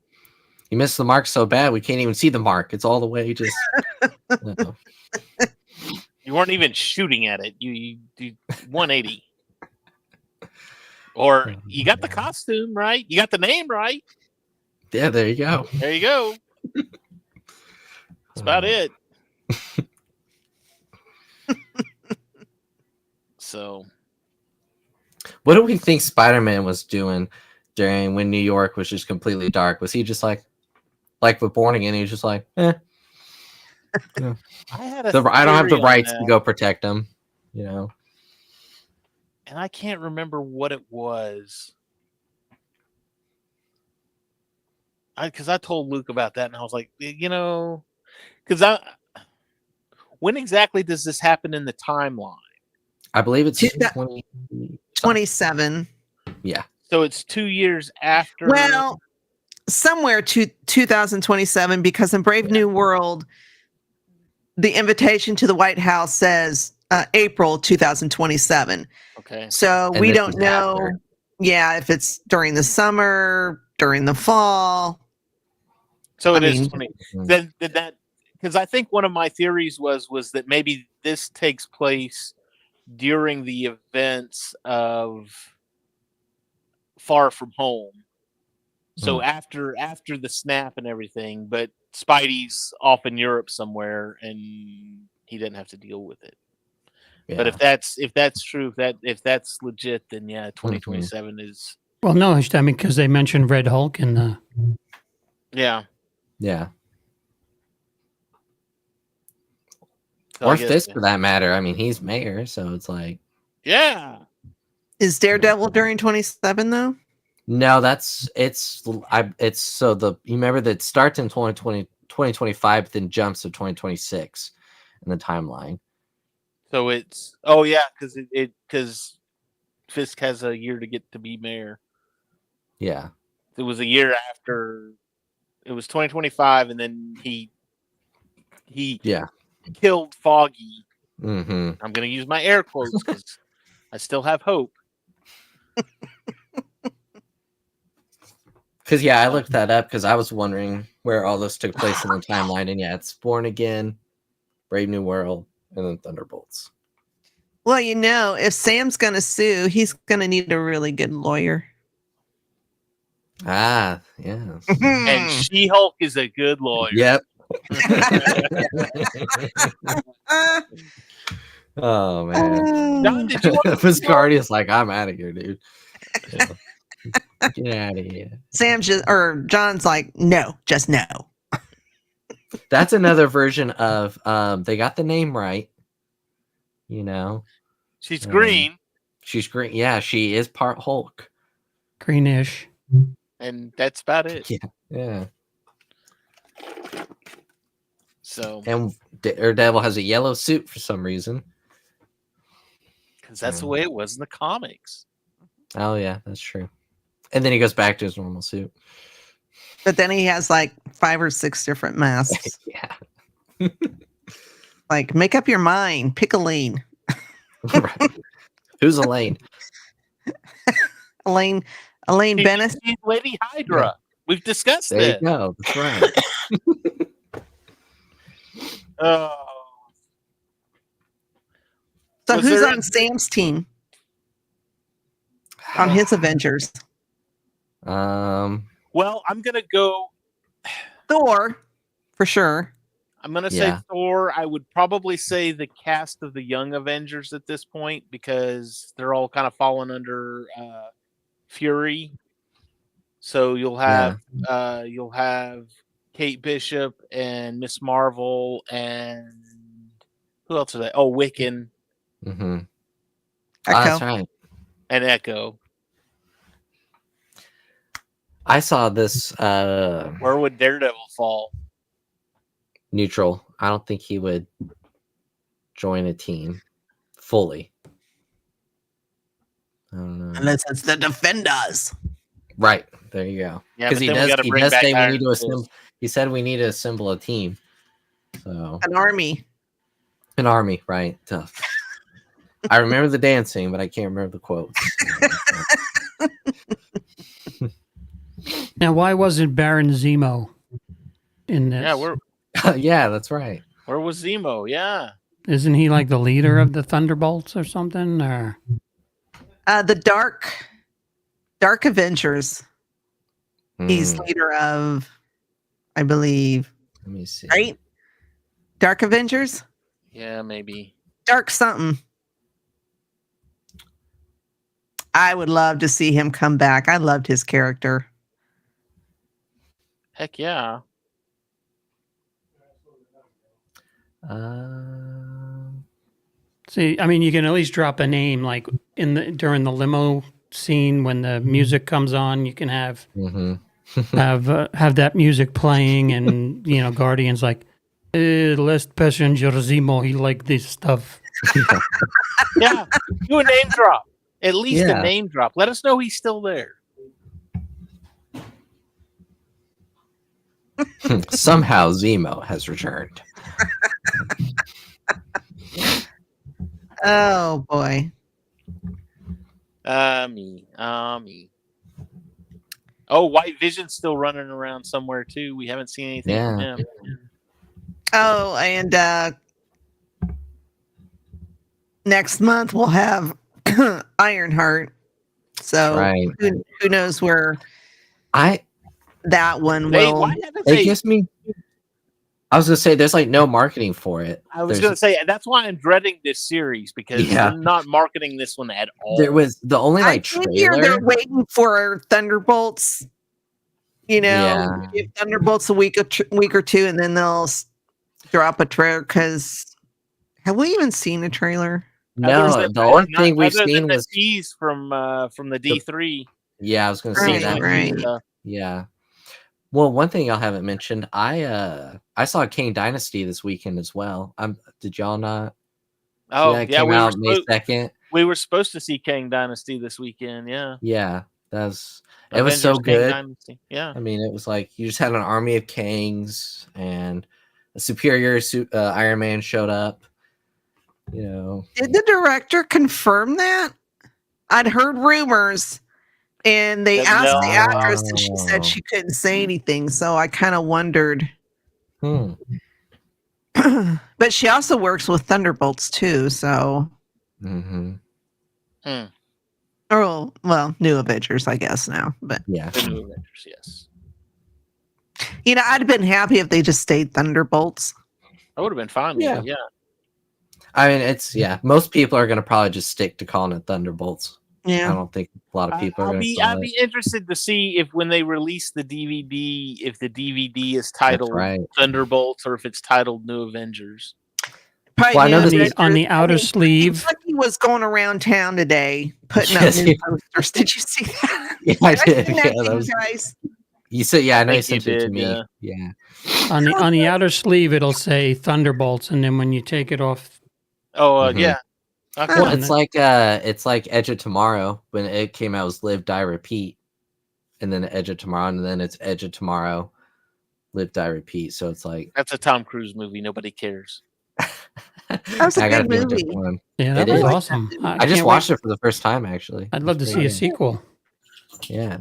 You missed the mark so bad we can't even see the mark. It's all the way just. You weren't even shooting at it. You 180, or you got the costume right. You got the name right. Yeah, there you go. There you go. That's about it. So, what do we think Spider-Man was doing during when New York was just completely dark? Was he just like with Born Again? He was just like, eh. Yeah. I don't have the rights to go protect him, And I can't remember what it was. Because I told Luke about that, and I was like, because when exactly does this happen in the timeline? I believe it's Two- 20. 27. Yeah. So it's 2 years after. Well, somewhere to 2027, because in Brave New World, the invitation to the White House says April 2027. Okay. So And we this don't is know, after. if it's during the summer, during the fall. So I it is mean- 20. Then did that, because I think one of my theories was that maybe this takes place during the events of Far From Home. So after the snap and everything, but Spidey's off in Europe somewhere and he didn't have to deal with it. Yeah. But if that's true, if that's legit, then yeah, 2027 is. Well, no, I mean, because they mentioned Red Hulk in the. Yeah. Yeah. So Or I guess, Fisk, for that matter. I mean, he's mayor, so it's like. Yeah. Is Daredevil during 27 though? No, it's so you remember that it starts in 2025, then jumps to 2026 in the timeline. So it's because Fisk has a year to get to be mayor. Yeah. It was a year after. It was 2025, and then he killed Foggy. Mm-hmm. I'm going to use my air quotes because I still have hope. Because I looked that up because I was wondering where all this took place in the timeline, and it's Born Again, Brave New World, and then Thunderbolts. Well, if Sam's going to sue, he's going to need a really good lawyer. Ah, yeah. And She-Hulk is a good lawyer. Yep. Oh man. John, did you watch Viscardi's like, I'm out of here, dude. Yeah. Get out of here. John's like, no, just no. That's another version of they got the name right. She's green. She's green. Yeah, she is part Hulk. Greenish. And that's about it. Yeah. So. And Daredevil has a yellow suit for some reason. Because that's the way it was in the comics. Oh yeah, that's true. And then he goes back to his normal suit. But then he has like 5 or 6 different masks. Yeah. Like, make up your mind. Pick a lane. Right. Who's Elaine? Elaine Bennis. She's Lady Hydra. Yeah. We've discussed there this. You go. That's right. So who's on Sam's team? On his Avengers? Well, I'm gonna go Thor, for sure. I'm gonna say Thor. I would probably say the cast of the Young Avengers at this point because they're all kind of falling under Fury. So you'll have Kate Bishop and Miss Marvel and who else are they? Oh, Wiccan. Mm-hmm. Echo. That's right. And Echo. I saw this. Where would Daredevil fall? Neutral. I don't think he would join a team fully. I don't know. Unless it's the Defenders. Right. There you go. Because he does say we need to assemble. He said we need to assemble a team. So an army. An army, right? Tough. I remember the dancing, but I can't remember the quotes. Now, why wasn't Baron Zemo in this? Yeah, that's right. Where was Zemo? Yeah. Isn't he like the leader of the Thunderbolts or something? Or the Dark Avengers. He's leader of, I believe. Let me see. Right? Dark Avengers? Yeah, maybe. Dark something. I would love to see him come back. I loved his character. Heck yeah. See, I mean, you can at least drop a name, like during the limo scene when the music comes on. You can have have that music playing, and Guardians like, last passenger Zemo, he like this stuff. Yeah, do a name drop. At least a Yeah. name drop. Let us know he's still there. Somehow Zemo has returned. Oh boy. Me. Oh, White Vision's still running around somewhere too. We haven't seen anything from him. Oh, and next month we'll have Ironheart. So Right. who knows where that one Hey, will. why haven't It they? gives me. I was gonna say there's like no marketing for it. I was going to say that's why I'm dreading this series because Yeah. they're not marketing this one at all. There was the only I like figure trailer. they're waiting for Thunderbolts. You know, give Thunderbolts a week or two, and then they'll drop a trailer. Because have we even seen a trailer? No, the only thing we've other seen than the was tease from the D3. Yeah, I was gonna say that. Right. Yeah. Well, one thing y'all haven't mentioned, I saw King Dynasty this weekend as well. Did y'all not? Oh, it yeah, came out May 2nd. We were supposed to see Kang Dynasty this weekend. Yeah. Yeah, it was Avengers so Kang good. Dynasty. Yeah. I mean, it was like you just had an army of Kangs and a superior Iron Man showed up. You know, Did the director confirm that? I'd heard rumors, and they asked the actress, and she said she couldn't say anything. So I kind of wondered. But she also works with Thunderbolts too. So, or well, New Avengers, I guess now. But yeah, the New Avengers, yes. You know, I'd have been happy if they just stayed Thunderbolts. I would have been fine with it. Yeah. I mean, most people are going to probably just stick to calling it Thunderbolts. Yeah. I don't think a lot of people are going to. I'd be interested to see if when they release the DVD, if the DVD is titled Thunderbolts or if it's titled New Avengers. Probably well, I know on the outer sleeve. Kentucky was going around town today putting up new posters. Did you see that? Yeah, I did. Yeah, that was, guys. You said, yeah, I know you sent it to me. Yeah. On the outer sleeve, it'll say Thunderbolts, and then when you take it off, yeah. Okay. Well, it's like Edge of Tomorrow. When it came out, it was Live, Die, Repeat, and then Edge of Tomorrow, and then it's Edge of Tomorrow, Live, Die, Repeat. So it's like that's a Tom Cruise movie. Nobody cares. That was a good movie. Yeah, that was awesome. I just watched it for the first time, actually. I'd love to see a sequel. Yeah.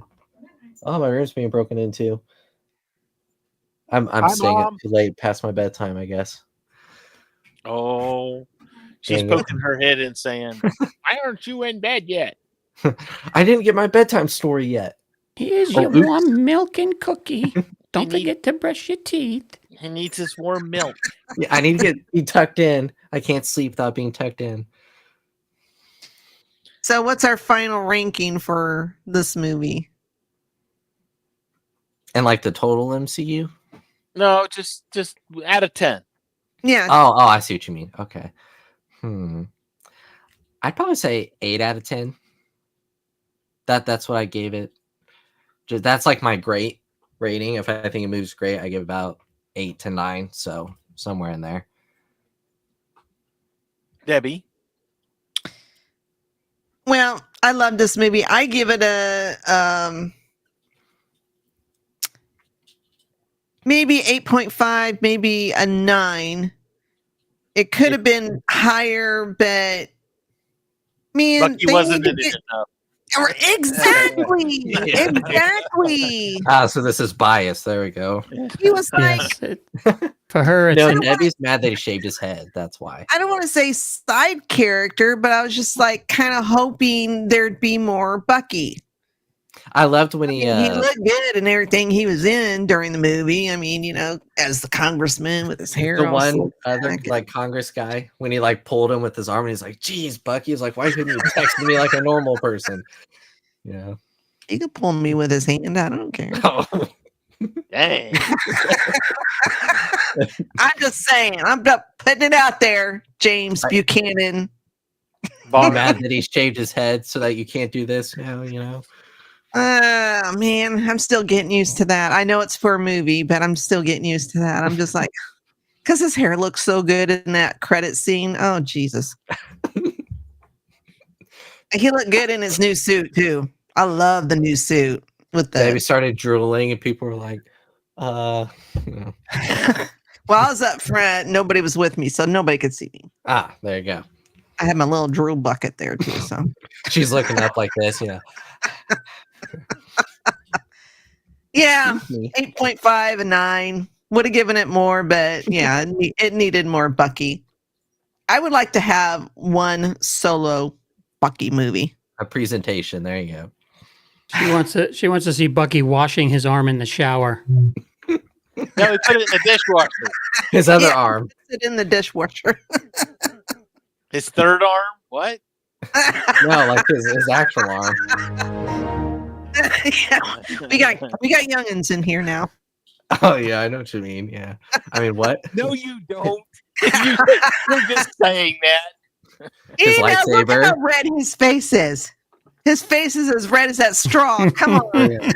Oh, my room's being broken into. I'm staying up too late past my bedtime, I guess. Oh, she's poking her head and saying, "Why aren't you in bed yet?" I didn't get my bedtime story yet. Here's your warm milk and cookie. Don't forget to brush your teeth. He needs his warm milk. Yeah, I need to be tucked in. I can't sleep without being tucked in. So, what's our final ranking for this movie? And like the total MCU? No, just out of 10. Yeah. Oh, I see what you mean. Okay. I'd probably say 8 out of 10. That's what I gave it. That's like my great rating. If I think a movie's great, I give about 8 to 9. So somewhere in there. Debbie. Well, I love this movie. I give it a maybe 8.5, maybe a 9. It could have been higher, but man, Bucky wasn't in it enough. Exactly. Exactly. So this is bias. There we go. He was like, for her, it's Nebby's mad that he shaved his head. That's why. I don't want to say side character, but I was just like kind of hoping there'd be more Bucky. I loved when he looked good and everything he was in during the movie. I mean, you know, as the congressman with his hair. The one other like Congress guy, when he like pulled him with his arm and he's like, geez, Bucky. He's like, why couldn't you text me like a normal person? Yeah. He could pull me with his hand. I don't care. Oh. Dang. I'm just saying. I'm putting it out there, James Buchanan. Mad that he shaved his head so that you can't do this now, you know? Man, I'm still getting used to that. I know it's for a movie, but I'm still getting used to that. I'm just like, Because his hair looks so good in that credit scene. Oh, Jesus. He looked good in his new suit, too. I love the new suit. With the... Debbie started drooling, and people were like, you know. Well, I was up front. Nobody was with me, so nobody could see me. Ah, there you go. I had my little drool bucket there, too. So She's looking up like this, Yeah, 8.5 and 9. Would have given it more, but yeah, it needed more Bucky. I would like to have one solo Bucky movie. A presentation. There you go. She wants to see Bucky washing his arm in the shower. No, he put it in the dishwasher. His other arm. It in the dishwasher. His third arm? What? No, like his actual arm. Yeah. We got youngins in here now. Oh yeah, I know what you mean. Yeah, I mean what? No, you don't. You're just saying that. His Look lightsaber. at how red his face is. His face is as red as that straw. Come on. Yeah.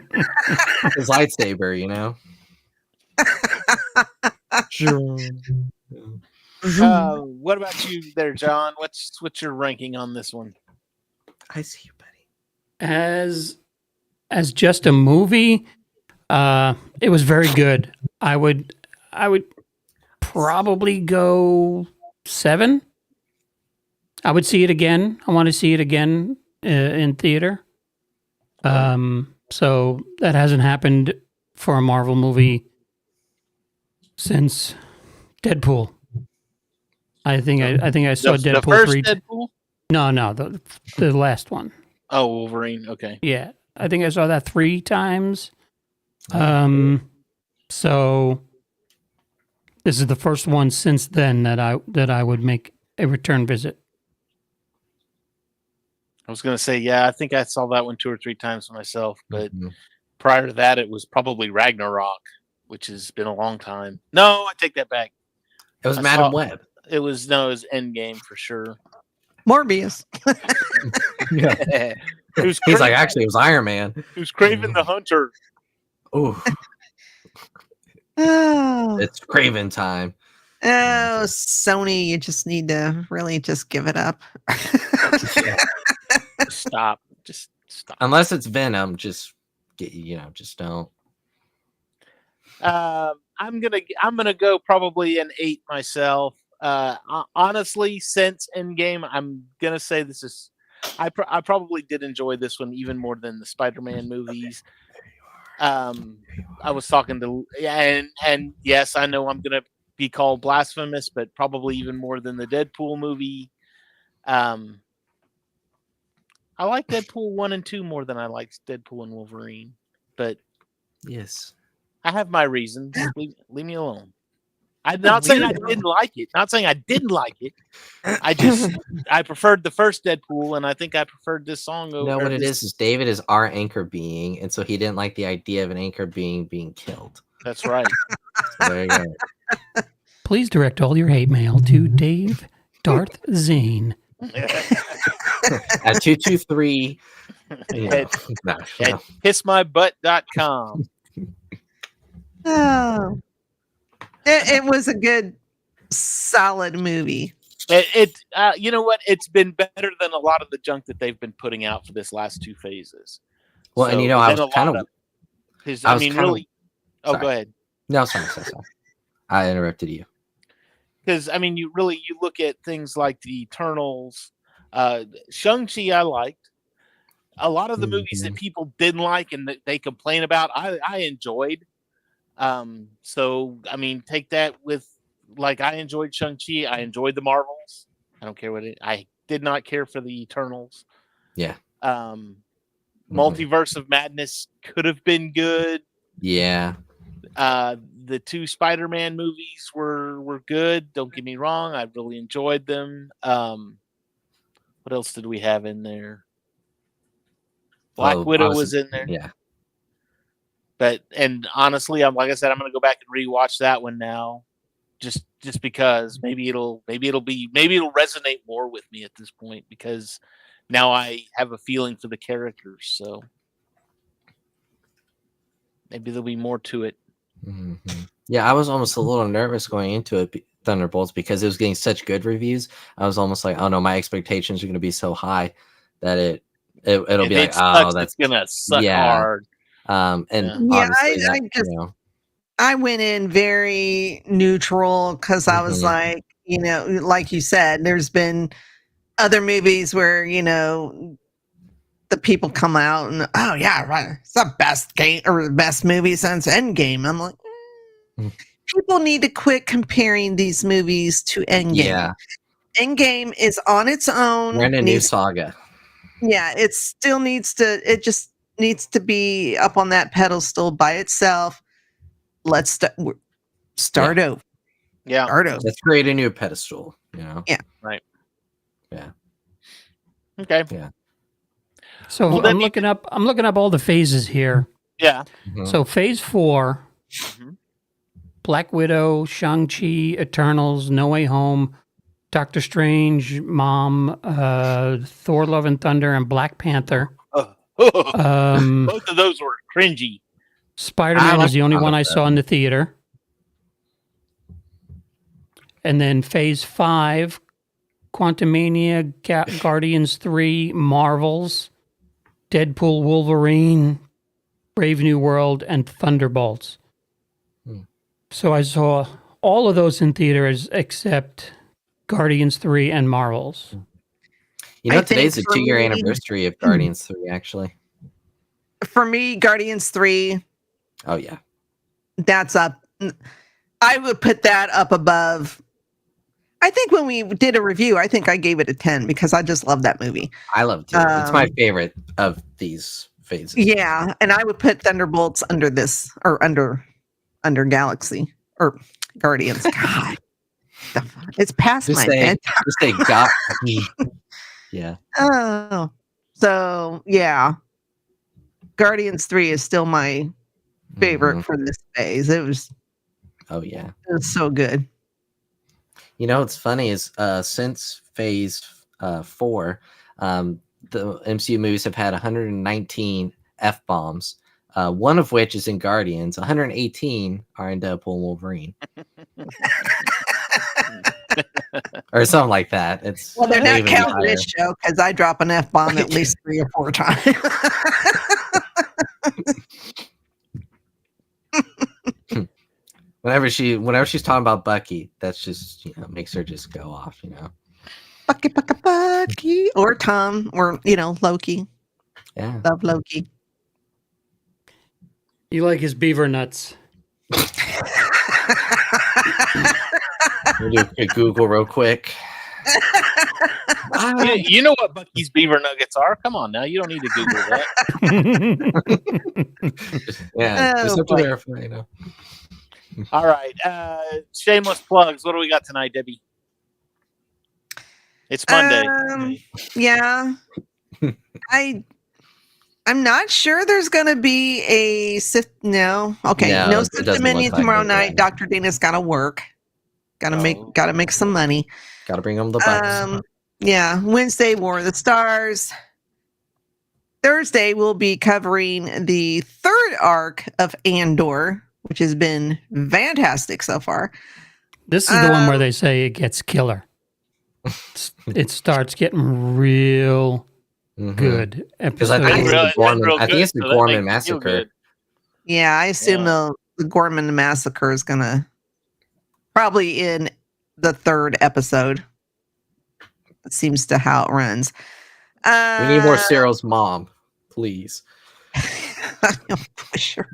His lightsaber, you know. What about you there, John? What's your ranking on this one? I see you, buddy. As just a movie, it was very good. I would probably go 7. I would see it again. I want to see it again in theater. So that hasn't happened for a Marvel movie since Deadpool. I think I saw Deadpool the first 3. Deadpool? No, the last one. Oh, Wolverine. Okay. Yeah, I think I saw that 3 times. So this is the first one since then that I would make a return visit. I was gonna say, yeah, I think I saw that one 2 or 3 times myself, but prior to that, it was probably Ragnarok, which has been a long time. No, I take that back. It was Madam Web. It was Endgame for sure. Morbius. Yeah. He's like, actually, it was Iron Man. Who's Craven the Hunter? Ooh. Oh. It's Craven time. Oh, Sony, you just need to really just give it up. Yeah. Stop. Just stop. Unless it's Venom, just don't. I'm gonna go probably an 8 myself. Honestly, since Endgame, I'm gonna say this is. I probably did enjoy this one even more than the Spider-Man movies. I was talking to and yes, I know I'm gonna be called blasphemous, but probably even more than the Deadpool movie. I like Deadpool 1 and 2 more than I like Deadpool and Wolverine, but yes, I have my reasons. Leave me alone. I'm not saying I didn't like it. Not saying I didn't like it. I preferred the first Deadpool, and I think I preferred this song over. No, what it is David is our anchor being, and so he didn't like the idea of an anchor being killed. That's right. So there you go. Please direct all your hate mail to Dave Darth Zane at 223 at kissmybutt.com. Oh. It was a good, solid movie. You know what? It's been better than a lot of the junk that they've been putting out for this last 2 phases. Well, so, and you know, I was kind of. Go ahead. No, sorry. I interrupted you. Because I mean, you look at things like the Eternals, Shang-Chi. I liked a lot of the movies that people didn't like and that they complain about. I enjoyed. So I mean, take that with like I enjoyed Shang-Chi. I enjoyed the Marvels. I don't care I did not care for the Eternals. Yeah. Multiverse of Madness could have been good. Yeah. The 2 Spider-Man movies were good. Don't get me wrong. I really enjoyed them. What else did we have in there? Black Widow was in there. Yeah. And honestly, like I said, I'm going to go back and rewatch that one now, just because maybe it'll resonate more with me at this point because now I have a feeling for the characters. So maybe there'll be more to it. Mm-hmm. Yeah, I was almost a little nervous going into it, Thunderbolts, because it was getting such good reviews. I was almost like, oh no, my expectations are going to be so high that it'll If be like, it oh, sucks, that's it's gonna suck yeah. hard. And Yeah. Yeah, honestly, that I went in very neutral because I was Mhm. like, like you said, there's been other movies where, the people come out and, oh yeah, right, it's the best game or the best movie since Endgame. I'm like, Mm. people need to quit comparing these movies to Endgame. Yeah, Endgame is on its own. we're in a new saga. Yeah, it just needs to be up on that pedestal by itself. Let's start over. Yeah. Start over. Let's create a new pedestal. Yeah. Right. Yeah. Okay. Yeah. So Well, I'm looking up all the phases here. Yeah. Mhm. So phase 4, Mhm. Black Widow, Shang-Chi, Eternals, No Way Home, Doctor Strange, Mom, Thor: Love and Thunder, and Black Panther. Both of those were cringy. Spider-Man is the only one I that. saw in the theater. And then phase 5, Quantumania, Guardians 3, Marvels, Deadpool, Wolverine, Brave New World, and Thunderbolts. So I saw all of those in theaters except Guardians 3 and Marvels. Today's the 2-year anniversary of Guardians 3, actually. For me, Guardians 3, Oh, yeah. that's up. I would put that up above. I think when we did a review, I think I gave it a 10 because I just love that movie. I love it too. It's my favorite of these phases. Yeah, and I would put Thunderbolts under this or under Galaxy or Guardians. God, it's past my bedtime. Just say God. Yeah. Oh, so yeah, Guardians 3 is still my favorite for this phase. It was. Oh yeah. It was so good. What's funny is since phase 4, the MCU movies have had 119 F-bombs, one of which is in Guardians. 118 are in Deadpool and Wolverine. Or something like that. Well, they're not counting this show because I drop an F-bomb at least 3 or 4 times. Whenever she's talking about Bucky, that's just makes her just go off. Bucky, or Tom, or Loki. Yeah, love Loki. You like his beaver nuts? We'll do a quick Google real quick. You know what Bucky's beaver nuggets are? Come on now, you don't need to Google that. Just have to verify. All right, shameless plugs. What do we got tonight, Debbie? It's Monday. Yeah, I'm not sure there's going to be a no. Okay, no System Minion tomorrow night. Dr. Dana's got to work. Got to make some money. Got to bring them the bucks. Yeah, Wednesday, War of the Stars. Thursday, we'll be covering the 3rd arc of Andor, which has been fantastic so far. This is the one where they say it gets killer. It starts getting real good. Because I think it's the Gorman massacre. Yeah, I assume the Gorman massacre is going to probably in the 3rd episode. It seems to how it runs. We need more Cyril's mom, please. Sure.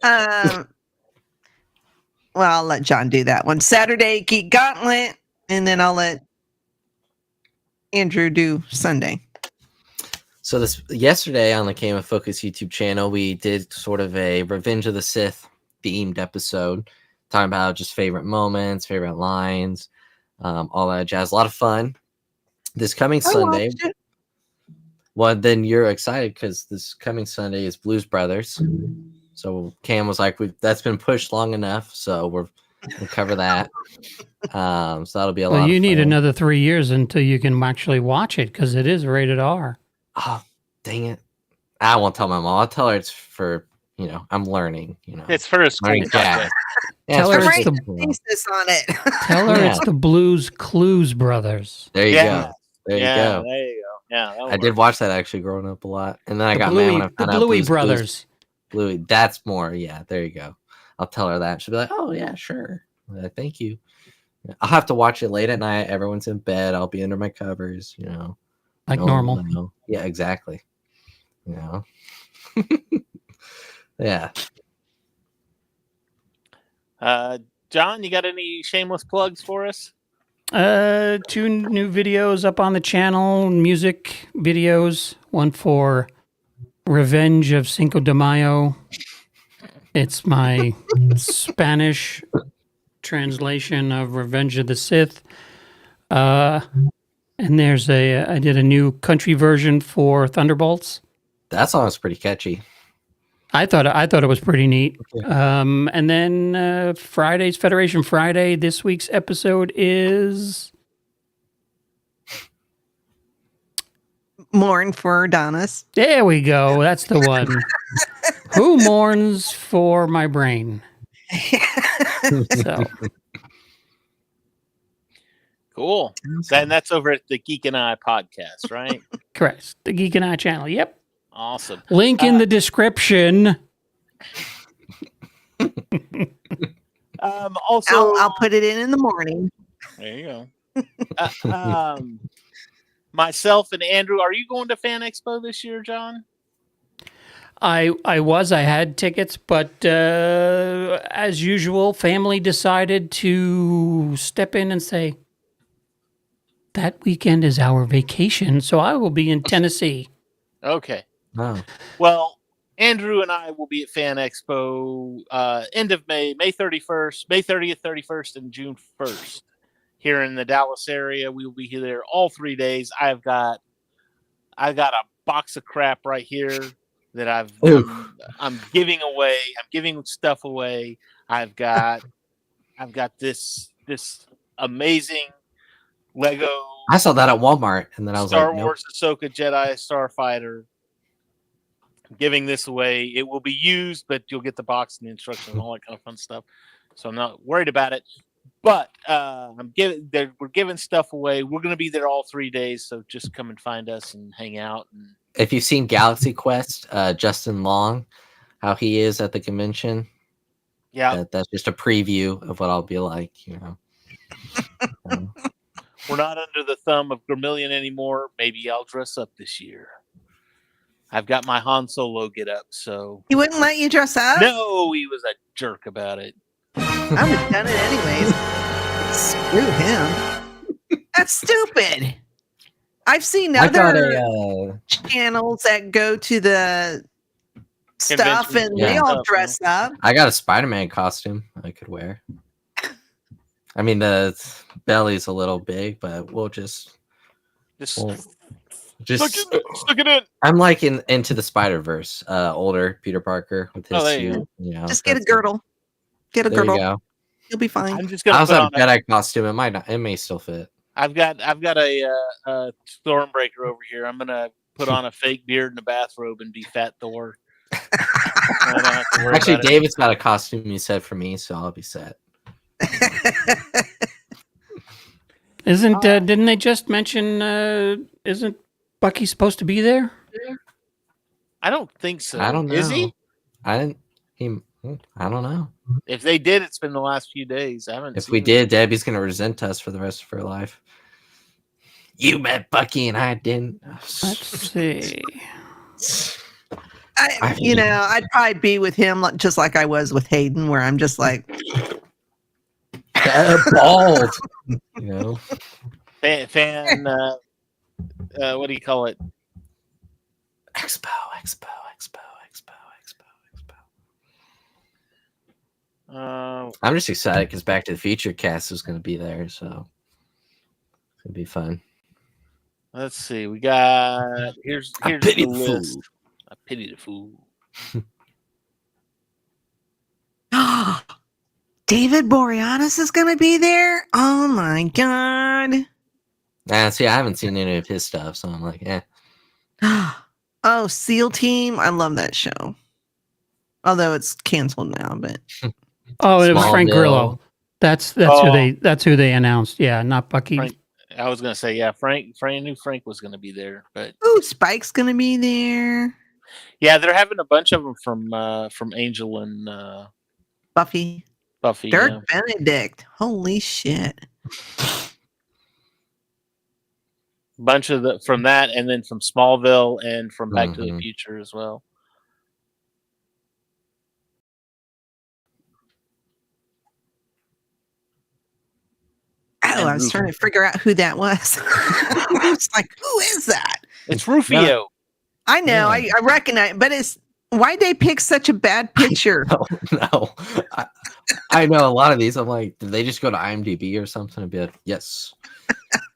Well, I'll let John do that one. Saturday, Geek Gauntlet, and then I'll let Andrew do Sunday. So yesterday on the Game of Focus YouTube channel, we did sort of a Revenge of the Sith themed episode, talking about just favorite moments, favorite lines, all that jazz. A lot of fun. This coming Sunday. Well, then you're excited because this coming Sunday is Blues Brothers. So Cam was like, "That's been pushed long enough, so we'll cover that." So that'll be a lot. Well, you need another 3 years until you can actually watch it because it is rated R. Oh, dang it! I won't tell my mom. I'll tell her it's for I'm learning. It's for a school Learning Jack. project. Yeah, Tell it's her for it's I'm the- writing a thesis on it. Tell her Yeah. it's the Blues Clues brothers. There you Yeah. go. There you Yeah, go. there you go. Yeah, that'll I did work. watch that actually growing up a lot, and then I The got mad when I Bluey, the found out Bluey Blue's brothers. Bluey. That's more. Yeah, there you go. I'll tell her that. She'll be like, "Oh yeah, sure. Thank you." I'll have to watch it late at night. Everyone's in bed. I'll be under my covers. Like No one will normal. know. Yeah, exactly. Yeah. John, you got any shameless plugs for us? 2 new videos up on the channel, music videos. One for Revenge of Cinco de Mayo. It's my Spanish translation of Revenge of the Sith. And I did a new country version for Thunderbolts. That song's pretty catchy. I thought it was pretty neat. Okay. And then Friday's Federation Friday. This week's episode is Mourn for Adonis. there. We go. That's the one. Who mourns for my brain? So Cool. And that's over at the Geek and I podcast, right? correct. The Geek and I channel. Yep. Awesome. Link in the description. Also, I'll put it in the morning. there you go. Myself and Andrew, are you going to Fan Expo this year, John? I had tickets, but as usual, family decided to step in and say, that weekend is our vacation, so I will be in Tennessee. Okay. Oh. Well, Andrew and I will be at Fan Expo end of May, May 31st, May 30th, 31st, and June 1st. Here in the Dallas area, we will be there all 3 days. I've got a box of crap right here that I'm giving away. I'm giving stuff away. I've got this amazing Lego. I saw that at Walmart, and then I was Star like, nope. Wars Ahsoka Jedi Starfighter. I'm giving this away. It will be used, but you'll get the box and the instructions and all that kind of fun stuff. So I'm not worried about it. But we're giving stuff away. We're going to be there all 3 days, so just come and find us and hang out. And If you've seen Galaxy Quest, Justin Long, how he is at the convention, yeah, that's just a preview of what I'll be like. we're not under the thumb of Vermilion anymore. Maybe I'll dress up this year. I've got my Han Solo get up, so He wouldn't let you dress up? no, he was a jerk about it. I would have done it anyways. Screw him. That's stupid. I've seen I got other channels that go to the stuff Conventions, and yeah. they all dress up. I got a Spider-Man costume I could wear. I mean, the belly's a little big, but we'll just Stick it in. I'm like into the Spider-Verse, older Peter Parker with his there you suit. Just get a that's it. girdle. Get a There you girdle. go. You'll be fine. I'm just I gonna also put have on a Jedi costume. It may still fit. I've got a Stormbreaker over here. I'm gonna put on a fake beard and a bathrobe and be Fat Thor. I don't have to worry Actually, about it. David's got a costume you said for me, so I'll be set. Didn't they just mention? Isn't Bucky supposed to be there? I don't think so. I don't know. Is he? I don't know. If they did, it's been the last few days. I haven't. If seen we it. did, Debbie's gonna resent us for the rest of her life. You met Bucky and I didn't. Let's see. I'd probably be with him just like I was with Hayden, where I'm just like Bald. fan. What do you call it? Expo. I'm just excited because Back to the Future cast is going to be there, so it's going to be fun. Let's see. We got here's pity the the list. fool. I pity the fool. David Boreanaz is going to be there. Oh my god! See, I haven't seen any of his stuff, so I'm like, Oh, SEAL Team! I love that show. Although it's canceled now, but Oh, it was Frank Smallville. Grillo. That's who they announced. Yeah, not Bucky. Frank, I was gonna say, yeah, Frank. I knew Frank was gonna be there, but Spike's gonna be there. yeah, they're having a bunch of them from Angel and Buffy. Buffy. Dirk Yeah. Benedict. Holy shit. Bunch of from that, and then from Smallville and from Back to the Mhm. Future as well. Oh, I was trying to figure out who that was. I was like, who is that? It's Rufio. I know, I recognize, but why'd they pick such a bad picture? No. I know a lot of these. I'm like, did they just go to IMDb or something and be like, yes?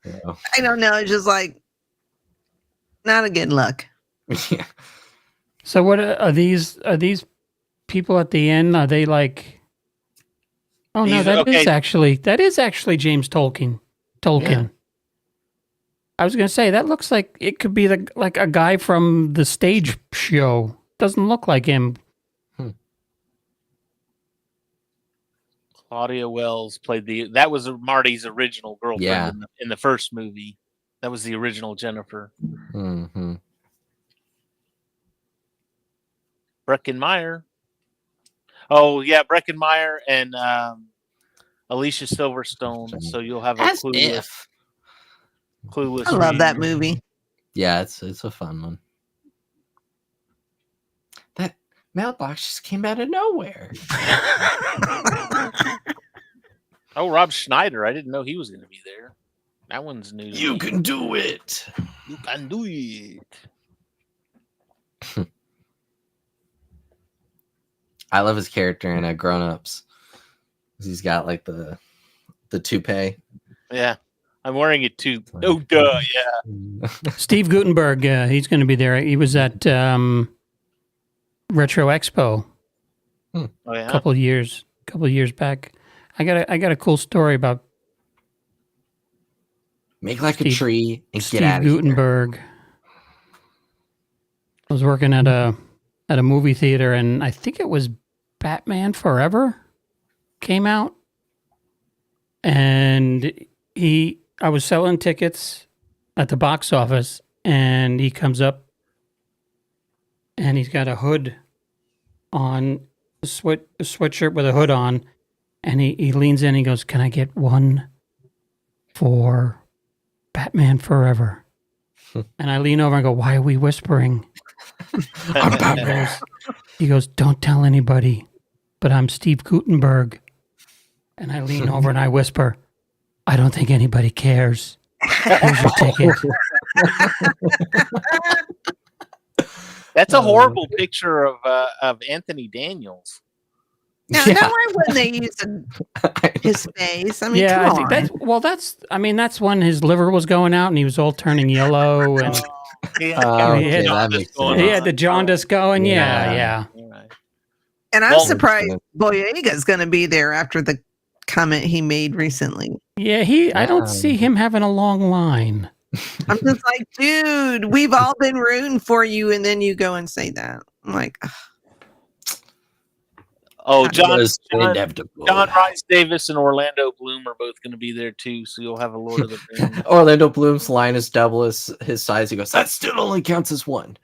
I don't know. It's just like not a good look. Yeah. So what are these? Are these people at the end? Are they like? Oh no, that is actually James Tolkien. Yeah. I was gonna say that looks like it could be like a guy from the stage show. Doesn't look like him. Claudia Wells played that was Marty's original girlfriend in the first movie. That was the original Jennifer. Mm-hmm. Breckenmeyer. Oh yeah, Breckenmeyer and Alicia Silverstone. So you'll have a clueless. I love that movie. Yeah, it's a fun one. That mailbox just came out of nowhere. Oh, Rob Schneider. I didn't know he was going to be there. That one's new. You can do it. You can do it. I love his character in Grown Ups. He's got like the toupee. Yeah. I'm wearing it too. Oh, duh. Yeah. Steve Guttenberg, he's going to be there. He was at Retro Expo a couple of years back. I got a cool story about Make like a tree and Steve get out of Guttenberg. here. I was working at a movie theater, and I think it was Batman Forever came out, and I was selling tickets at the box office, and he comes up, and he's got a hood on, a sweatshirt with a hood on, and he leans in and he goes, "Can I get one for Batman Forever?" And I lean over and go, "Why are we whispering?" He goes, "Don't tell anybody, but I'm Steve Guttenberg." And I lean over and I whisper, "I don't think anybody cares. Here's your ticket." That's a horrible picture of Anthony Daniels. Now, why wouldn't they use his face? I mean, come on. That's when his liver was going out and he was all turning yellow, and he had the jaundice going. Yeah. And I'm surprised Boyega's going to be there after the comment he made recently. Yeah, I don't see him having a long line. I'm just like, dude, we've all been rooting for you, and then you go and say that. I'm like, ugh. Oh, John Rhys Davis and Orlando Bloom are both going to be there too, so you'll have a Lord of the Rings. Orlando Bloom's line is double his size. He goes, "That still only counts as one."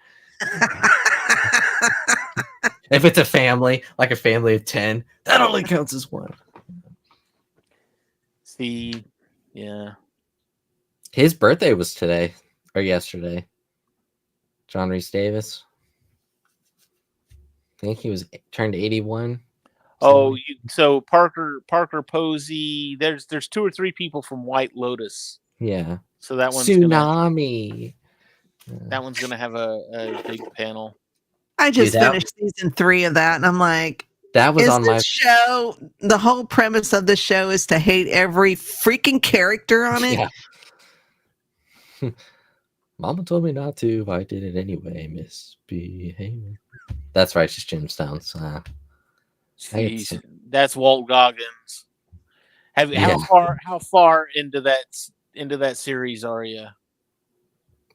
If it's a family, like a family of 10, that only counts as one. See, yeah. His birthday was today or yesterday. John Rhys Davis. I think he was turned 81. Oh, so Parker Posey. There's 2 or 3 people from White Lotus. Yeah. So that one's Tsunami. That one's gonna have a big panel. I just finished season 3 of that, and I'm like, that was on my show. The whole premise of the show is to hate every freaking character on it. Yeah. Mama told me not to, but I did it anyway. Misbehaving. That's right. She's Gemstones. That's Walt Goggins. How far into that series are you?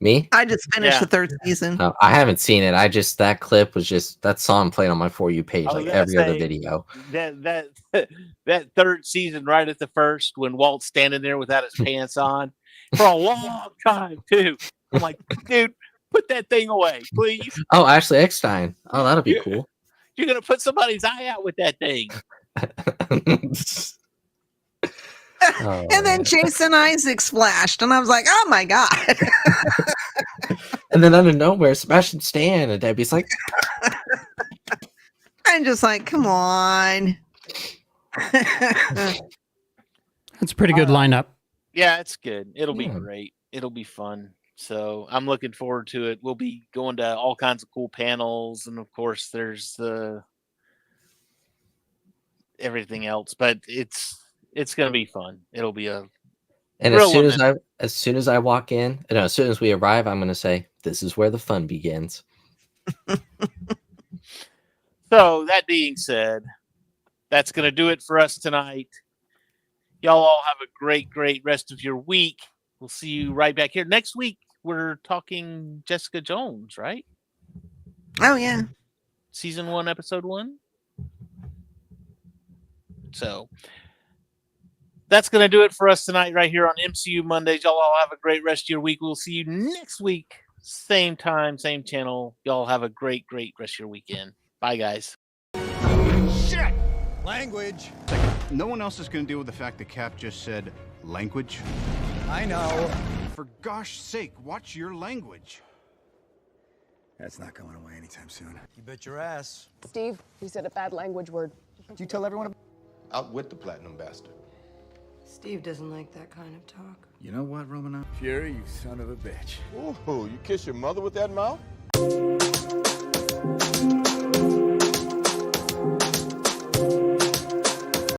Me? I just finished Yeah. the third season. No, I haven't seen it. That clip was just that song playing on my For You page I was like gonna every other say, video. that that third season, right at the first, when Walt's standing there without his pants on for a long time too. I'm like, dude, put that thing away, please. Oh, Ashley Eckstein. Oh, that'll be You're, cool. you're gonna put somebody's eye out with that thing. Oh, And then man. Jason Isaacs flashed, and I was like, "Oh my god!" And then out of nowhere, Sebastian Stan and Debbie's like, I'm just like, "Come on." That's a pretty good lineup. Yeah, it's good. It'll be Yeah. great. It'll be fun. So I'm looking forward to it. We'll be going to all kinds of cool panels, and of course, there's the everything else. But it's gonna be fun. It'll be a and real as soon as I walk in, no, as soon as we arrive, I'm gonna say, "This is where the fun begins." So that being said, that's gonna do it for us tonight. Y'all all have a great, great rest of your week. We'll see you right back here next week. We're talking Jessica Jones, right? Oh yeah. Season 1, episode 1. So that's going to do it for us tonight right here on MCU Mondays. Y'all all have a great rest of your week. We'll see you next week. Same time, same channel. Y'all have a great, great rest of your weekend. Bye, guys. Shit! Language. No one else is going to deal with the fact that Cap just said language. I know. For gosh sake, watch your language. That's not going away anytime soon. You bet your ass. Steve, you said a bad language word. Did you tell everyone? Out with the platinum bastard. Steve doesn't like that kind of talk. You know what, Romanoff? Fury, you son of a bitch. Ooh, you kiss your mother with that mouth?